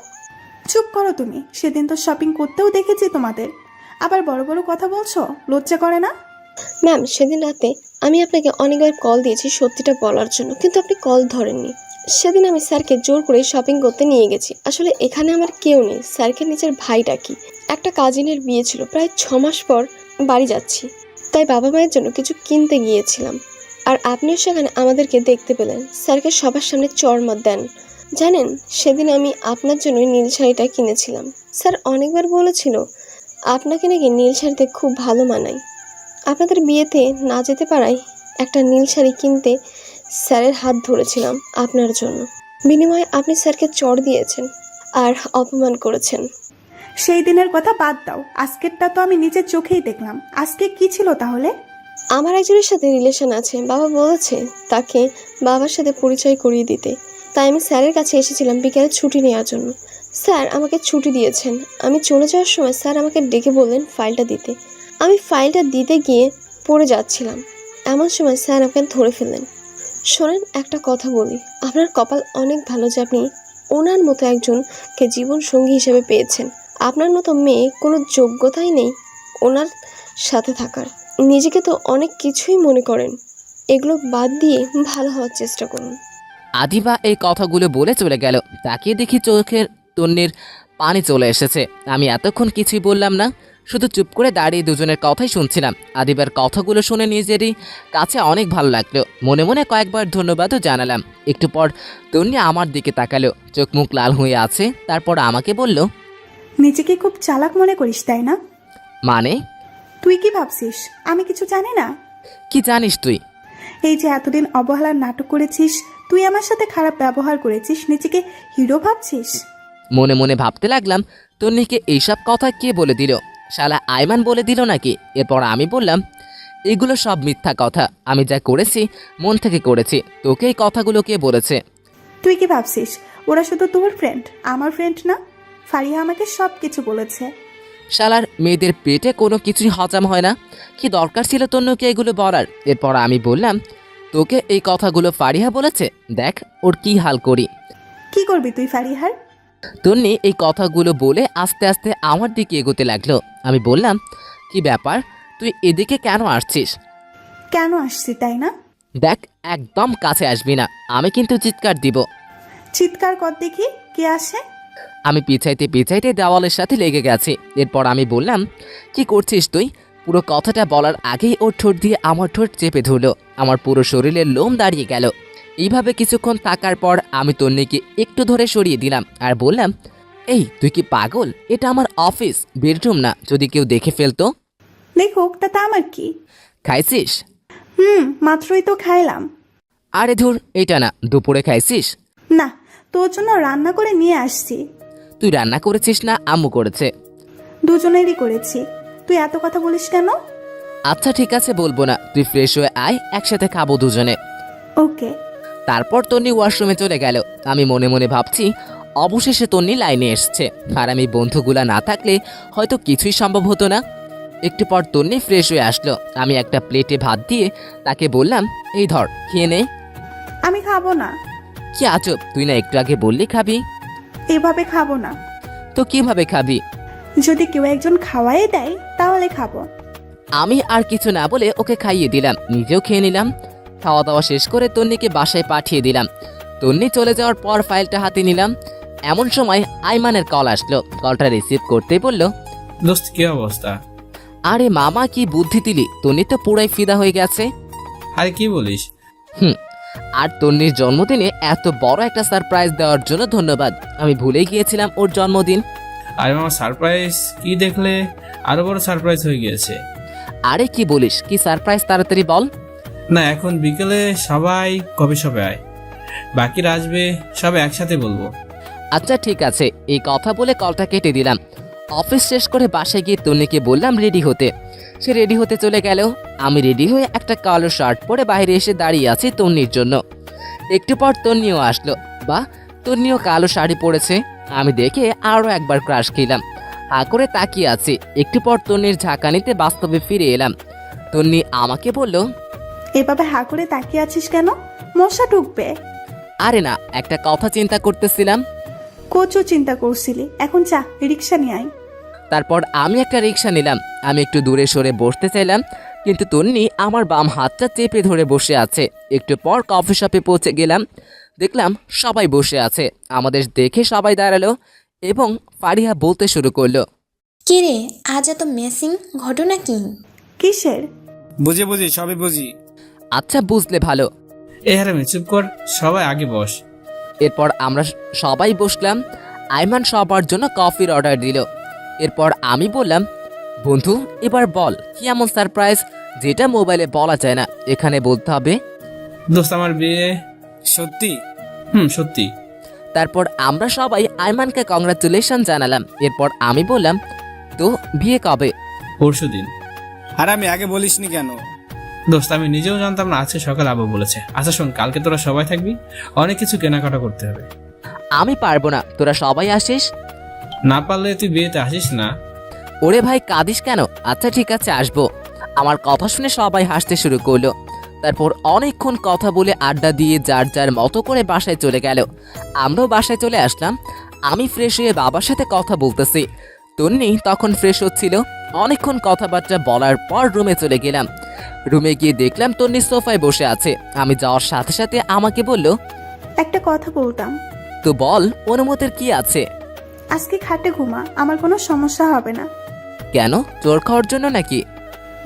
চুপ করো তুমি, সেদিন তো শপিং করতেও দেখেছি তোমাদের, আবার বড় বড় কথা বলছো, লজ্জা করে না? ম্যাম সেদিন রাতে আমি আপনাকে অনেকবার কল দিয়েছি সত্যিটা বলার জন্য, কিন্তু আপনি কল ধরেননি। সেদিন আমি স্যারকে জোর করে শপিং করতে নিয়ে গেছি। আসলে এখানে আমার কেউ নেই, স্যারকে নিজের ভাই ডাকি। একটা কাজিনের বিয়ে ছিল, প্রায় 6 মাস পর বাড়ি যাচ্ছি, তাই বাবা মায়ের জন্য কিছু কিনতে গিয়েছিলাম। আর আপনিও সেখানে আমাদেরকে দেখতে পেলেন, স্যারকে সবার সামনে চড়মত দেন। জানেন, সেদিন আমি আপনার জন্যই নীল শাড়িটা কিনেছিলাম। স্যার অনেকবার বলেছিল আপনাকে নাকি নীল শাড়িতে খুব ভালো মানায়। আপনাদের বিয়েতে না যেতে পারায় একটা নীল শাড়ি কিনতে স্যারের হাত ধরেছিলাম আপনার জন্য। বিনিময়ে আপনি স্যারকে চড় দিয়েছেন আর অপমান করেছেন। সেই দিনের কথা বাদ দাও, আজকেরটা তো আমি নিজের চোখেই দেখলাম। আজকে কি ছিল তাহলে? আমার একজনের সাথে রিলেশন আছে, বাবা বলেছে তাকে বাবার সাথে পরিচয় করিয়ে দিতে। তাই আমি স্যারের কাছে এসেছিলাম বিকেলে ছুটি নেওয়ার জন্য। স্যার আমাকে ছুটি দিয়েছেন। আমি চলে যাওয়ার সময় স্যার আমাকে ডেকে বললেন ফাইলটা দিতে। আমি ফাইলটা দিতে গিয়ে পড়ে যাচ্ছিলাম, এমন সময় স্যার আমাকে ধরে ফেললেন। শোনেন, একটা কথা বলি, আপনার কপাল অনেক ভালো যে আপনি ওনার মতো একজনকে জীবন সঙ্গী হিসেবে পেয়েছেন। আপনার মতো মেয়ে কোনো যোগ্যতাই নেই ওনার সাথে থাকার। নিজেকে তো অনেক কিছুই মনে করেন, এগুলো বাদ দিয়ে ভালো হওয়ার চেষ্টা করুন। আদিবা এই কথাগুলো বলে চলে গেল। তাকিয়ে দেখি চোখের তন্নির পানি চলে এসেছে। আমি এতক্ষণ কিছুই বললাম না, শুধু চুপ করে দাঁড়িয়ে দুজনের কথাই শুনছিলাম। আদিবার কথাগুলো শুনে নিজেরই কাছে অনেক ভালো লাগলো। মনে মনে কয়েকবার ধন্যবাদও জানালাম। একটু পর তন্নি আমার দিকে তাকালো, চোখ মুখ লাল হয়ে আছে। তারপর আমাকে বলল, নিজেকে খুব চালাক মনে করিস তাই না? মানে? তুই কি ভাবছিস আমি কিছু জানি না? কি জানিস তুই? এই যে এতদিন অবহেলার নাটক করেছিস, তুই আমার সাথে খারাপ ব্যবহার করেছিস, নিজেকে হিরো ভাবছিস। মনে মনে ভাবতে লাগলাম, তন্নিকে এইসব কথা কে বলে দিল? শালা আইমান বলে দিল নাকি? এরপর আমি বললাম, এগুলো সব মিথ্যা কথা। আমি যা করেছি মন থেকে করেছি। তোকে এই কথাগুলো কে বলেছে? তুই কি ভাবছিস ওরা শুধু তোর ফ্রেন্ড, আমার ফ্রেন্ড না? ফারিহা আমাকে সব কিছু বলেছে। শালার মেয়েদের পেটে কোনো কিছুই হজম হয় না। কি দরকার ছিল তন্নুকে এগুলো বলার? এরপর আমি বললাম, তোকে এই কথাগুলো ফারিহা বলেছে? দেখ ওর কি হাল করি। কি করবি তুই ফারিহার? তন্নি এই কথাগুলো বলে আস্তে আস্তে আমার দিকে এগোতে লাগলো। আমি বললাম, কি ব্যাপার, তুই এদিকে কেন আসছিস? কেন আসছি তাই না? দেখ, একদম কাছে আসবি না, আমি কিন্তু চিৎকার দিব। চিৎকার কর দেখি কে আসে। আমি পিছাইতে পিছাইতে দেওয়ালের সাথে লেগে গেছি। এরপর আমি বললাম, কি করছিস তুই? পুরো কথাটা বলার আগেই ওর ঠোঁট দিয়ে আমার ঠোঁট চেপে ধরলো। আমার পুরো শরীরের লোম দাঁড়িয়ে গেল। এইভাবে কিছুক্ষণ থাকার পর আমি তন্নিকে একটু ধরে সরিয়ে দিলাম আর বললাম, এই তুই কি পাগল? এটা আমার অফিস, বেডরুম না। যদি কেউ দেখে ফেলতো? দেখুক, তাতে আমার কি? খাইছিস? মাত্রই তো খাইলাম। আরে ধুর, এটা না। দুপুরে খাইছিস? না, তোর জন্য রান্না করে নিয়ে আসছি। তুই রান্না করেছিস না আম্মু করেছে? দুজনেরই করেছি। তুই এত কথা বলিস কেন? আচ্ছা ঠিক আছে, বলবো না। তুই ফ্রেশ হয়ে আয়, একসাথে খাবো দুজনে। ওকে। তারপর তন্নি ওয়াশরুমে চলে গেল। আমি মনে মনে ভাবছি, অবশেষে তন্নি লাইনে এসছে। আর আমি বন্ধুগুলা না থাকলে হয়তো কিছুই সম্ভব হতো না। একটু পর তন্নি ফ্রেশ হয়ে আসলো। আমি একটা প্লেটে ভাত দিয়ে তাকে বললাম, এই ধর, খেয়ে নে। আমি খাবো না। কি আজব, তুই না একটু আগে বললি খাবি? এভাবে খাবো না। তো কিভাবে খাবি? যদি কেউ একজন খাওয়াই দেয় তাহলে খাবো। আমি আর কিছু না বলে ওকে খাইয়ে দিলাম, নিজেও খেয়ে নিলাম। খাওয়া দাওয়া শেষ করে তন্নিকে বাসায় পাঠিয়ে দিলাম। তন্নি চলে যাওয়ার পর ফাইলটা হাতে নিলাম। এমন সময় আইমানের কল আসলো। কলটা রিসিভ করতে বলল, দোস্ত কি অবস্থা? আরে মামা, কি বুদ্ধি দিলি, তন্নি তো পুরাই ফিদা হয়ে গেছে। আরে কি বলিস? আর তন্নির জন্মদিনে এত বড় একটা সারপ্রাইজ দেওয়ার জন্য ধন্যবাদ। আমি ভুলে গিয়েছিলাম ওর জন্মদিন। আরে মামা, সারপ্রাইজ কি দেখলে? আরো বড় সারপ্রাইজ হয়ে গিয়েছে। আরে কি বলিস, কি সারপ্রাইজ তাড়াতাড়ি বল। না, এখন বিকেলে সবাই কফি শপে আয়, বাকিরা আসবে, সবাই একসাথে বলবো। আচ্ছা ঠিক আছে। এই কথা বলে কলটা কেটে দিলাম। অফিস শেষ করে বাসায় গিয়ে তন্নিকে বললাম রেডি হতে। সে রেডি হতে চলে গেল। আমি রেডি হয়ে একটা কালো শার্ট পরে বাইরে এসে দাঁড়িয়ে আছি তন্নির জন্য। একটু পর তন্নিও আসলো। বা তন্নিও কালো শাড়ি পরেছে। আমি দেখে আরও একবার ক্রাশ খেলাম। হা করে তাকিয়ে আছি। একটু পর তন্নির ঝাঁকানিতে বাস্তবে ফিরে এলাম। তন্নি আমাকে বলল, এভাবে হা করে তাকিয়ে আছিস কেন? মশা ঢুকবে। আরে না, একটা কথা চিন্তা করতেছিলাম। কোচও চিন্তা করছিলি, এখন চা রিক্সা নিয়ে আয়। তারপর আমি একটা রিক্সা নিলাম। আমি একটু দূরে সরে বসতে চাইলাম। কিন্তু তন্নি আমার বাম হাতটা চেপে ধরে বসে আছে। একটু পর কফি শপে পৌঁছে গেলাম, দেখলাম সবাই বসে আছে। আমাদের দেখে সবাই দাঁড়ালো এবং ফারিহা বলতে শুরু করলো, কিরে আজ এত মেসিং, ঘটনা কি? কিসের? বুঝি বুঝি সবই বুঝি। আচ্ছা বুঝলে ভালো। এ হারামি চুপ কর, সবাই আগে বস। এরপর আমরা সবাই বসলাম। আইমান সবার জন্য কফির অর্ডার দিল। এরপর আমি বললাম, বন্ধু এবার বল কি এমন সারপ্রাইজ যেটা মোবাইলে বলা যায় না, এখানে বলতে হবে? দোস্ত আমার বিয়ে। সত্যি? সত্যি। তারপর আমরা সবাই আইমানকে কংগ্রাচুলেশন জানালাম। এরপর আমি বললাম, তো বিয়ে কবে? পরশুদিন। আর আমি আগে বলিসনি কেন? দোস্ত আমি নিজেও জানতাম না, আজকে সকাল আবু বলেছে। আচ্ছা শোন, কালকে তোরা সবাই থাকবি, অনেক কিছু কেনাকাটা করতে হবে। আমি পারবো না, তোরা সবাই আসিস। না পারলে তুই বিয়েতে আসিস না। ওরে ভাই কাঁদিস কেন? আচ্ছা ঠিক আছে আসবো। আমার কথা শুনে সবাই হাসতে শুরু করলো। তারপর অনেকক্ষণ কথা বলে আড্ডা দিয়ে যার যার মতো করে বাসায় চলে গেল। আমরাও বাসায় চলে আসলাম। আমি ফ্রেশ হয়ে বাবার সাথে কথা বলতেছি, তন্নি তখন ফ্রেশ হচ্ছিল। অনেকক্ষণ কথাবার্তা বলার পর রুমে চলে গেলাম। রুমে গিয়ে দেখলাম তন্নি সোফায় বসে আছে। আমি যাওয়ার সাথে সাথে আমাকে বলল, একটা কথা বলতাম। তো বল, অনুমতির কি আছে? আজকে খাটে ঘুমা, আমার কোনো সমস্যা হবে না। কেন, চোর খাওয়ার জন্য নাকি?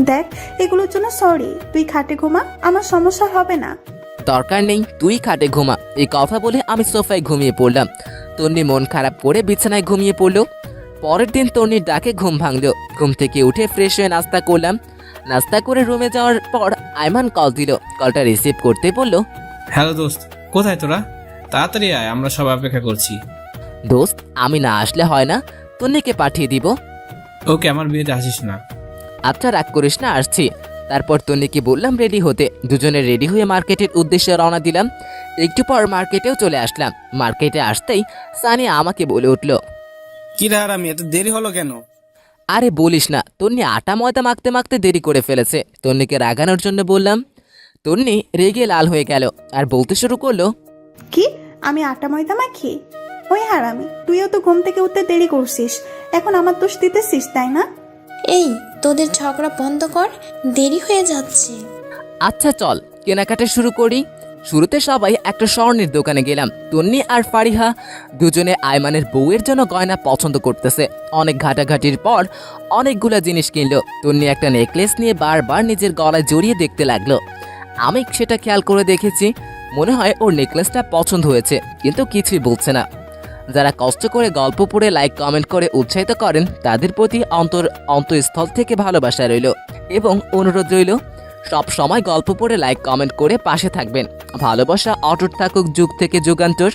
দেখ এগুলোর জন্য সরি, তুই খাটে ঘুমা, আমার সমস্যা হবে না। দরকার নেই, তুই খাটে ঘুমা। এই কথা বলে আমি সোফায় ঘুমিয়ে পড়লাম। তন্নি মন খারাপ করে বিছানায় ঘুমিয়ে পড়লো। পরের দিন তন্নির ডাকে ঘুম ভাঙলো। ঘুম থেকে উঠে ফ্রেশ হয়ে নাস্তা করলাম। নাস্তা করে রুমে যাওয়ার পর আইমান কল দিল। কলটা রিসিভ করতে বলল, হ্যালো দোস্ত, কোথায় তোরা? তাড়াতাড়ি আয়, আমরা সব অপেক্ষা করছি। দোস্ত আমি না আসলে হয় না, তন্নিকে পাঠিয়ে দিব। ওকে, আমার বিয়েতে আসিস না। আচ্ছা রাগ করিস না, আসছি। তারপর তন্নিকে বললাম রেডি হতে। দুজনে রেডি হয়ে মার্কেটের উদ্দেশ্যে রওনা দিলাম। একটু পর মার্কেটেও চলে আসলাম। মার্কেটে আসতেই সানি আমাকে বলে উঠল, কি রে হারামি, এত দেরি হলো কেন? আরে বলিস না, তন্নি আটা ময়দা মাখতে মাখতে দেরি করে ফেলেছে। তন্নিকে রাগানোর জন্য বললাম। তন্নি রেগে লাল হয়ে গেল আর বলতে শুরু করলো, কি আমি আটা ময়দা মাখি? ওই হারামি, তুইও তো ঘুম থেকে উঠতে দেরি করছিস, এখন আমার দোষ দিতেছিস তাই না? এই তোদের ঝগড়া বন্ধ কর, দেরি হয়ে যাচ্ছে। আচ্ছা চল কেনাকাটা শুরু করি। শুরুতে সবাই একটা স্বর্ণের দোকানে গেলাম। তন্নি আর ফারিহা দুজনে আইমানের বউয়ের জন্য গয়না পছন্দ করতেছে। অনেক ঘাটাঘাটির পর অনেকগুলা জিনিস কিনলো। তন্নি একটা নেকলেস নিয়ে বারবার নিজের গলায় জড়িয়ে দেখতে লাগলো। আমি সেটা খেয়াল করে দেখেছি, মনে হয় ওর নেকলেসটা পছন্দ হয়েছে, কিন্তু কিছুই বলছে না। যারা কষ্ট করে গল্প পড়ে লাইক কমেন্ট করে উৎসাহিত করেন তাদের প্রতি অন্তঃস্থল থেকে ভালোবাসা রইল এবং অনুরোধ রইল সব সময় গল্প পড়ে লাইক কমেন্ট করে পাশে থাকবেন। ভালোবাসা অটুট থাকুক যুগ থেকে যুগান্তর।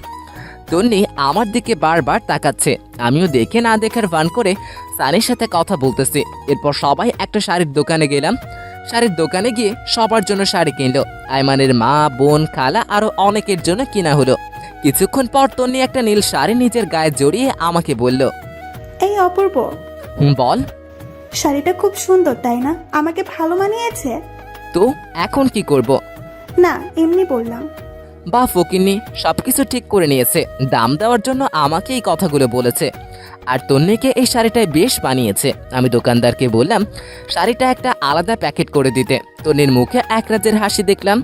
তন্নি আমার দিকে বারবার তাকাচ্ছে। আমিও দেখে না দেখার ভান করে সানির সাথে কথা বলতেছি। এরপর সবাই একটা শাড়ির দোকানে গেলাম। শাড়ির দোকানে গিয়ে সবার জন্য শাড়ি কিনলো। আইমানের মা, বোন, খালা আরো অনেকের জন্য কিনা হলো। কিছুক্ষণ পর তন্নি একটা নীল শাড়ি নিজের গায়ে জড়িয়ে আমাকে বলল, এই অপূর্ব, বল। শাড়িটা খুব সুন্দর তাই না? আমাকে ভালো মানিয়েছে। তো এখন কি করব? না এমনি বললাম। বা ফকিন্নি সবকিছু ঠিক করে নিয়েছে। দাম দেওয়ার জন্য আমাকে এই কথাগুলো বলেছে। আর তন্নিকে এই শাড়িটায় বেশ বানিয়েছে। আমি দোকানদারকে বললাম শাড়িটা একটা আলাদা প্যাকেট করে দিতে। তন্নির মুখে এক রাজ্যের হাসি দেখলাম।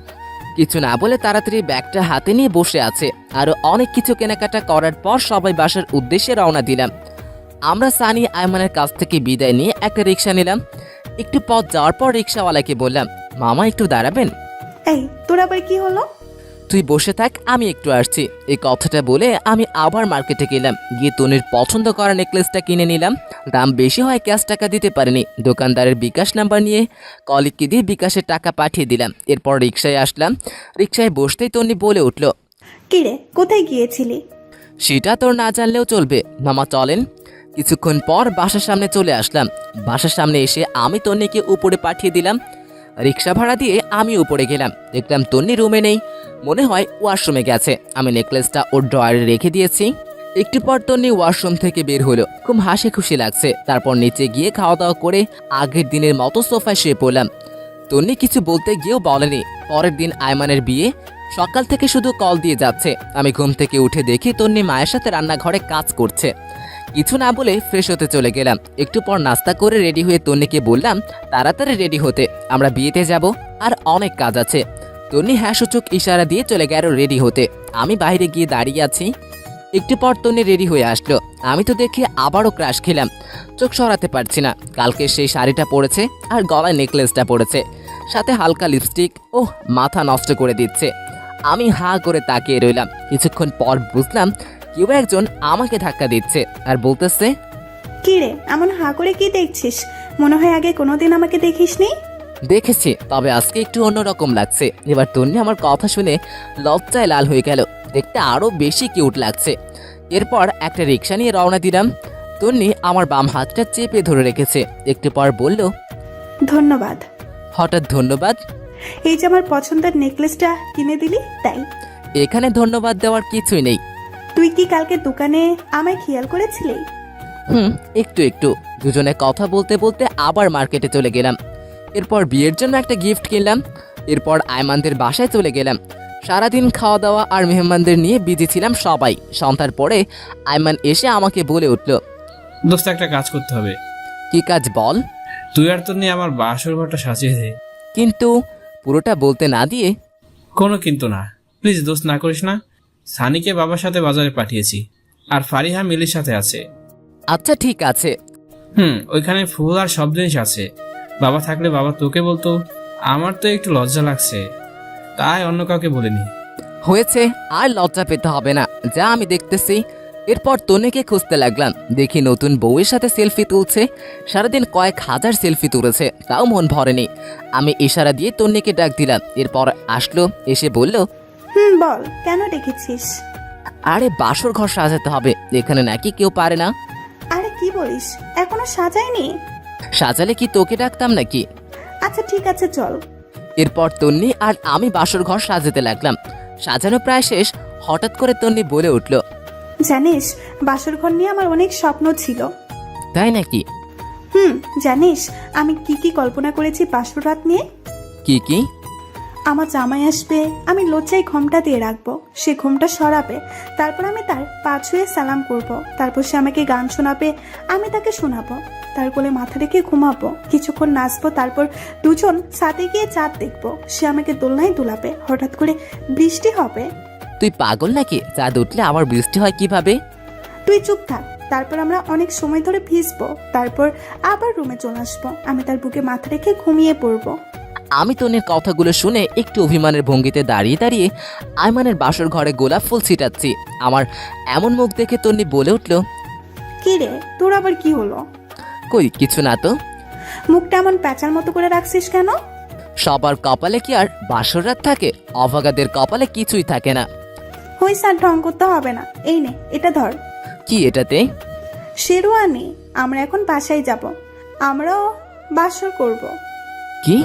কিছু না বলে তাড়াতাড়ি ব্যাগটা হাতে নিয়ে বসে আছে। আরো অনেক কিছু কেনাকাটা করার পর সবাই বাসার উদ্দেশ্যে রওনা দিলাম। আমরা সানি আইমানের কাছ থেকে বিদায় নিয়ে একটা রিক্সা নিলাম। একটু পথ যাওয়ার পর রিক্সাওয়ালাকে বললাম, মামা একটু দাঁড়াবেন? এই তোর আবার কি হলো? তুই বসে থাক, আমি একটু আসছি। এই কথাটা বলে আমি আবার মার্কেটে গেলাম। গিয়ে তনির পছন্দ করা নেকলেসটা কিনে নিলাম। দাম বেশি হয় ক্যাশ টাকা দিতে পারিনি। দোকানদারের বিকাশ নাম্বার নিয়ে কলিগকে দিয়ে বিকাশের টাকা পাঠিয়ে দিলাম। এরপর রিক্সায় আসলাম। রিক্সায় বসতেই তনি বলে উঠল, কিরে কোথায় গিয়েছিলি? সেটা তোর না জানলেও চলবে, মামা চলেন। কিছুক্ষণ পর বাসার সামনে চলে আসলাম। বাসার সামনে এসে আমি তন্নিকে উপরে পাঠিয়ে দিলাম। রিক্সা ভাড়া দিয়ে আমি উপরে গেলাম। দেখলাম তন্নি রুমে নেই, মনে হয় ওয়াশরুমে গেছে। আমি নেকলেসটা ওর ড্রয়ারে রেখে দিয়েছি। একটু পর তন্নি ওয়াশরুম থেকে বের হলো, খুব হাসি খুশি লাগছে। তারপর নিচে গিয়ে খাওয়া দাওয়া করে আগের দিনের মতো সোফায় শুয়ে পড়লাম। তন্নি কিছু বলতে গিয়েও বলেনি। পরের দিন আইমানের বিয়ে। সকাল থেকে শুধু কল দিয়ে যাচ্ছে। আমি ঘুম থেকে উঠে দেখি তন্নি মায়ের সাথে রান্নাঘরে কাজ করছে। কিছু না বলে ফ্রেশ হতে চলে গেলাম। একটু পর নাস্তা করে রেডি হয়ে তন্নিকে বললাম তাড়াতাড়ি রেডি হতে। আমরা বিয়েতে যাব আর অনেক কাজ আছে। তন্নি হ্যাঁ সূচক ইশারা দিয়ে চলে গেল রেডি হতে। আমি বাইরে গিয়ে দাঁড়িয়ে আছি। একটু পর তন্নি রেডি হয়ে আসলো। আমি তো দেখে আবারও ক্রাশ খেলাম, চোখ সরাতে পারছি না। কালকে সেই শাড়িটা পরেছে আর গলায় নেকলেসটা পরেছে, সাথে হালকা লিপস্টিক। ওহ, মাথা নষ্ট করে দিচ্ছে। আমি হাঁ করে তাকিয়ে রইলাম। কিছুক্ষণ পর বুঝলাম কেউ একজন আমাকে ধাক্কা দিচ্ছে আর বলতেছে, কি রে এমন হা করে কি দেখছিস? মনে হয় আগে কোনোদিন আমাকে দেখিসনি। দেখেছি, তবে আজকে একটু অন্যরকম লাগছে। এবার তন্নি আমার কথা শুনে লজ্জায় লাল হয়ে গেল, দেখতে আরো বেশি কিউট লাগছে। এরপর একটা রিক্সা নিয়ে রওনা দিলাম। তন্নি আমার বাম হাতটা চেপে ধরে রেখেছে। একটু পর বলল, ধন্যবাদ। হঠাৎ ধন্যবাদ? এই যে আমার পছন্দের নেকলেসটা কিনে দিলি তাই। এখানে ধন্যবাদ দেওয়ার কিছুই নেই। তুই কি কালকে দোকানে আমায় খেয়াল করেছিলি? একটু একটু। দুজনে কথা বলতে বলতে আবার মার্কেটে চলে গেলাম। এরপর বিয়ের জন্য একটা গিফট কিনলাম। এরপর আয়মানদের বাসায় চলে গেলাম। সারাদিন খাওয়া দাওয়া আর মেহমানদের নিয়ে বিজি ছিলাম সবাই। সন্ধ্যার পরে আয়মান এসে আমাকে বলে উঠল, দোস্ত একটা কাজ করতে হবে। কি কাজ বল? তুই আর তোর নিয়ে আমার বাসর ঘরটা সাজিয়ে দে। কিন্তু পুরোটা বলতে না দিয়ে, কোনো কিন্তু না, প্লিজ দোস্ত না করিস না। সানিকে বাবার সাথে বাজারে পাঠিয়েছি, আর ফারিহা মিলির সাথে আছে। আচ্ছা ঠিক আছে। ওইখানে ফুল আর সব জিনিস আছে। বাবা থাকলে বাবা তোকে বলতো, আমার তো একটু লজ্জা লাগছে, তাই অন্য কাউকে বলিনি। হয়েছে, আর লজ্জা পেতে হবে না, যা আমি দেখতেছি। এরপর তনুকে খুঁজতে লাগলাম। দেখি নতুন বউয়ের সাথে সেলফি তুলছে। সারাদিন কয়েক হাজার সেলফি তুলেছে, তাও মন ভরেনি। আমি ইশারা দিয়ে তন্নিকে ডাক দিলাম। এরপর আসলো, এসে বলল, বল কেন ডেকেছিস? আরে বাসর ঘর সাজাতে হবে, এখানে নাকি কেউ পারে না। আরে কি বলিস, এখনো সাজাইনি? সাজালে কি তোকে ডাকতাম নাকি? আচ্ছা ঠিক আছে চল। এরপর তন্নি আর আমি বাসর ঘর সাজাতে লাগলাম। সাজানো প্রায় শেষ। হঠাৎ করে তন্নি বলে উঠল, জানিস বাসর ঘর নিয়ে আমার অনেক স্বপ্ন ছিল। তাই নাকি? জানিস আমি কি কি কল্পনা করেছি বাসর রাত নিয়ে? কি কি? আমার জামাই আসবে, আমি লজ্জায় ঘোমটা দিয়ে রাখবো, সে ঘোমটা সরাবে, তারপর আমি তার পা ছুঁয়ে সালাম করব, তারপর সে আমাকে গান শোনাবে, আমি তাকে শোনাবো, তার কোলে মাথা রেখে ঘুমাবো, কিছুক্ষণ নাচবো, তারপর দুজন সাথে গিয়ে চাঁদ দেখবো, সে আমাকে দোলনায় দুলাবে, হঠাৎ করে বৃষ্টি হবে। তুই পাগল নাকি? চাঁদ উঠলে আবার বৃষ্টি হয় কিভাবে? তুই চুপ থাক। তারপর আমরা অনেক সময় ধরে ভিজবো, তারপর আবার রুমে চলে আসবো, আমি তার বুকে মাথা রেখে ঘুমিয়ে পড়বো। আমি তন্নির কথাগুলো শুনে একটু অভিমানের ভঙ্গিতে দাঁড়িয়ে দাঁড়িয়ে আয়মানের বাসর ঘরে গোলাপ ফুল ছিটাচ্ছি। আমার এমন মুখ দেখে তন্নি বলে উঠল, কি রে তোর আবার কি হলো? কই কিছু না তো। মুখটা এমন প্যাঁচার মতো করে রাখছিস কেন? সবার কপালে কি আর বাসর রাত থাকে? অভাগাদের কপালে কিছুই থাকে না। হইছে আর ঢং করতে হবে না। এই নে এটা ধর। কি এটাতে? শেরওয়ানি। আমরা এখন বাসায় যাব, আমরাও বাসর করব। কি?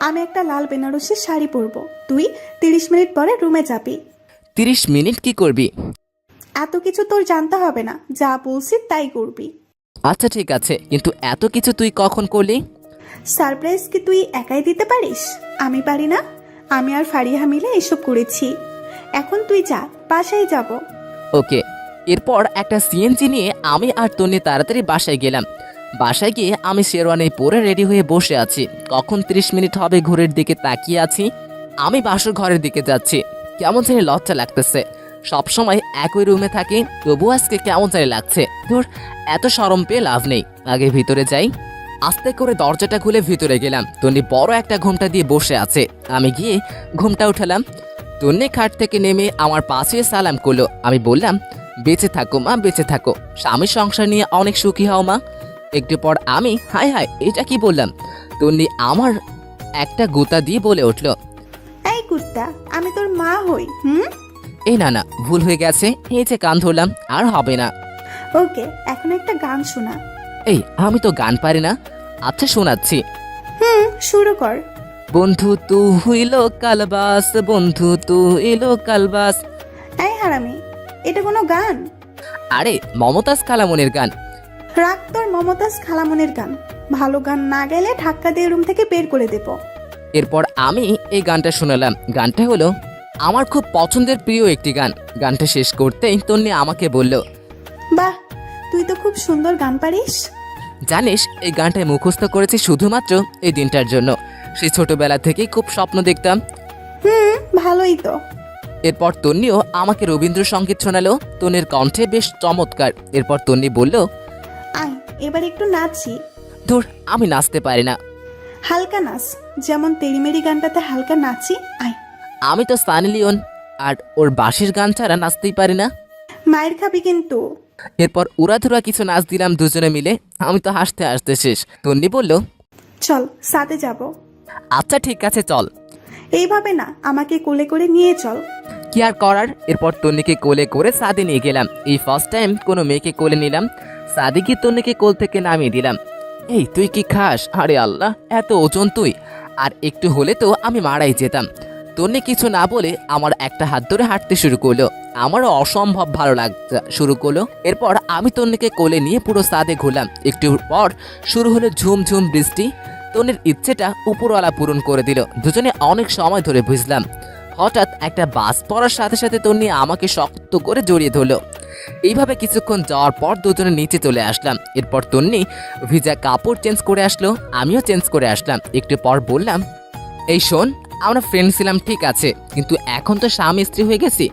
আমি একটা লাল বেনারসি শাড়ি পরবো, তুই 30 মিনিট পরে রুমে যাবি। 30 মিনিট কি করবি? এত কিছু তোর জানতে হবে না, যা বলছি তাই করবি। আচ্ছা ঠিক আছে, কিন্তু এত কিছু তুই কখন করলি? সারপ্রাইজ কি তুই একাই দিতে পারিস? আমি পারি না? আমি আর ফারিহা মিলে এসব করেছি। এখন তুই যা, বাসায় যাব। ওকে। এরপর একটা সিএনজি নিয়ে আমি আর তন্নি তাড়াতাড়ি বাসায় গেলাম। বাসায় গিয়ে আমি শেরওয়ানি পরে রেডি হয়ে বসে আছি। কখন 30 মিনিট হবে ঘড়ির দিকে তাকিয়ে আছি। আমি বাসর ঘরের দিকে যাচ্ছি। কেমন জানি লজ্জা লাগতেছে। সবসময় একই রুমে থাকি, তবু আজকে কেমন জানি লাগছে। ধুর, এত শরম পেয়ে লাভ নেই, আগে ভিতরে যাই। আস্তে করে দরজাটা খুলে ভিতরে গেলাম। তন্নি বড় একটা ঘোমটা দিয়ে বসে আছে। আমি গিয়ে ঘোমটা উঠালাম। তন্নি খাট থেকে নেমে আমার পাশে সালাম করলো। আমি বললাম, বেঁচে থাকো মা, বেঁচে থাকো, স্বামী সংসার নিয়ে অনেক সুখী হও মা। একটু পর আমি হাই হাই এটা কি বললাম। তন্নি আমার একটা গুতা দিয়ে বলে উঠল, এই কুত্তা, আমি তোর মা হই। এই না না, ভুল হয়ে গেছে, এই যে কান ধরলাম, আর হবে না। ওকে, এখন একটা গান শোনা। এই আমি তো গান পারি না। আচ্ছা শোনাচ্ছি। শুরু কর। বন্ধু তু হইল কালবাস, বন্ধু তু এলো কালবাস। এই হারামি, এটা কোনো গান? আরে মমতাজ খালামনের গান। রাগ তোর মমতাজ খালামনের গান। ভালো গান না গেলে ধাক্কা দিয়ে রুম থেকে বের করে দেব। এরপর আমি এই গানটা শোনালাম। গানটা হলো আমার খুব পছন্দের প্রিয় একটি গান। গানটা শেষ করতেই তন্নি আমাকে বলল, বাহ, তুই তো খুব সুন্দর গান পারিস। জানিস এই গানটায় মুখস্থ করেছি শুধুমাত্র এই দিনটার জন্য। সেই ছোটবেলা থেকেই খুব স্বপ্ন দেখতাম। ভালোই তো। এরপর তন্নিও আমাকে রবীন্দ্রসঙ্গীত শোনালো। তন্নির কণ্ঠে বেশ চমৎকার। এরপর তন্নি বলল, আয় এবার একটু নাচি। ধুর, আমি নাচতে পারি না। হালকা নাচ, যেমন তেরিমেরি গানটাতে হালকা নাচি। আয়। আমি তো সানি লিওন, আর ওর বাঁশির গান ছাড়া নাচতেই পারি না। মায়ের খাবি কিন্তু। এরপর উড়াধুরা কিছু নাচ দিলাম দুজনে মিলে। আমি তো হাসতে হাসতে শেষ। তন্নি বলল, চল সাথে যাব। আচ্ছা ঠিক আছে চল। এইভাবে না, আমাকে কোলে করে নিয়ে চল। কি আর করার। এরপর তন্নিকে কোলে করে সাদে নিয়ে গেলাম। এই ফার্স্ট টাইম কোনো মেয়েকে কোলে নিলাম। সাদে গিয়ে তন্নিকে কোল থেকে নামিয়ে দিলাম। এই তুই কি খাস? আরে আল্লাহ, এত ওজন তুই! আর একটু হলে তো আমি মারাই যেতাম। তন্নি কিছু না বলে আমার একটা হাত ধরে হাঁটতে শুরু করলো। আমারও অসম্ভব ভালো লাগতে শুরু করলো। এরপর আমি তন্নিকে কোলে নিয়ে পুরো সাদে ঘুরলাম। একটু পর শুরু হলো ঝুমঝুম বৃষ্টি। তন্নির ইচ্ছেটা উপরওয়ালা পূরণ করে দিল। দুজনে অনেক সময় ধরে বুঝলাম। হঠাৎ একটা বাস পড়ার সাথে সাথে তন্নি আমাকে শক্ত করে জড়িয়ে ধরলো। এইভাবে কিছুক্ষণ যাওয়ার পর দুজনে নিচে চলে আসলাম। এরপর তন্নি ভিজা কাপড় চেঞ্জ করে আসলো, আমিও চেঞ্জ করে আসলাম। একটু পর বললাম, এই শোন, আমরা ফ্রেন্ড ছিলাম ঠিক আছে, কিন্তু এখন তো স্বামী স্ত্রী হয়ে গেছি।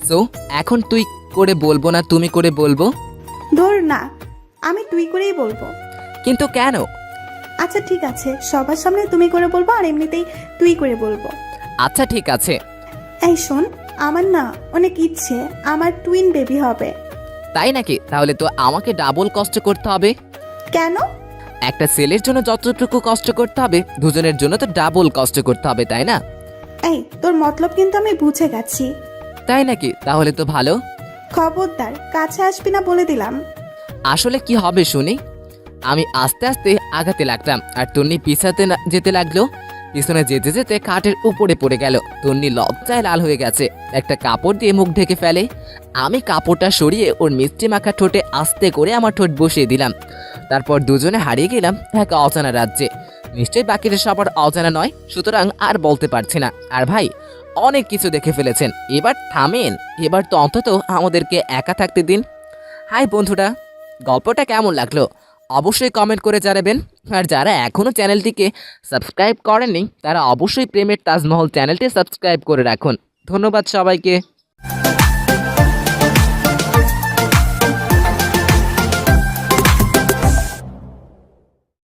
সো এখন তুই করে বলবো না তুমি করে বলবো? ধর না, আমি তুই করেই বলবো। কিন্তু কেন? আচ্ছা ঠিক আছে, সবার সামনে তুমি করে বলবো, আর এমনিতেই তুই করে বলবো। আচ্ছা ঠিক আছে। এই শোন, আমার না অনেক ইচ্ছে আমার টুইন বেবি হবে। তাই নাকি? তাহলে তো আমাকে ডাবল কষ্ট করতে হবে। কেন? একটা ছেলের জন্য যতটুকু কষ্ট করতে হবে, দুজনের জন্য তো ডাবল কষ্ট করতে হবে, তাই না? এই তোর মতলব কিন্তু আমি বুঝে গেছি। তাই নাকি? তাহলে তো ভালো। খবরদার কাছে আসবি না বলে দিলাম। আসলে কি হবে শুনি। আমি আস্তে আস্তে আগাতে লাগলাম, আর তন্নি পিছাতে যেতে লাগলো। পিছনে যেতে যেতে খাটের উপরে পড়ে গেল। তন্নি লজ্জায় লাল হয়ে গেছে, একটা কাপড় দিয়ে মুখ ঢেকে ফেলে। আমি কাপড়টা সরিয়ে ওর মিষ্টি মাখা ঠোঁটে আস্তে করে আমার ঠোঁট বসিয়ে দিলাম। তারপর দুজনে হারিয়ে গেলাম এক অজানা রাজ্যে। নিশ্চয়ই বাকিরা সবার অজানা নয়, সুতরাং আর বলতে পারছি না। আর ভাই, অনেক কিছু দেখে ফেলেছেন, এবার থামেন। এবার তো অন্তত আমাদেরকে একা থাকতে দিন। হাই বন্ধুরা, গল্পটা কেমন লাগলো অবশ্যই কমেন্ট করে জানাবেন। আর যারা এখনও চ্যানেলটিকে সাবস্ক্রাইব করেননি তারা অবশ্যই প্রেমের তাজমহল চ্যানেলটি সাবস্ক্রাইব করে রাখুন। ধন্যবাদ সবাইকে।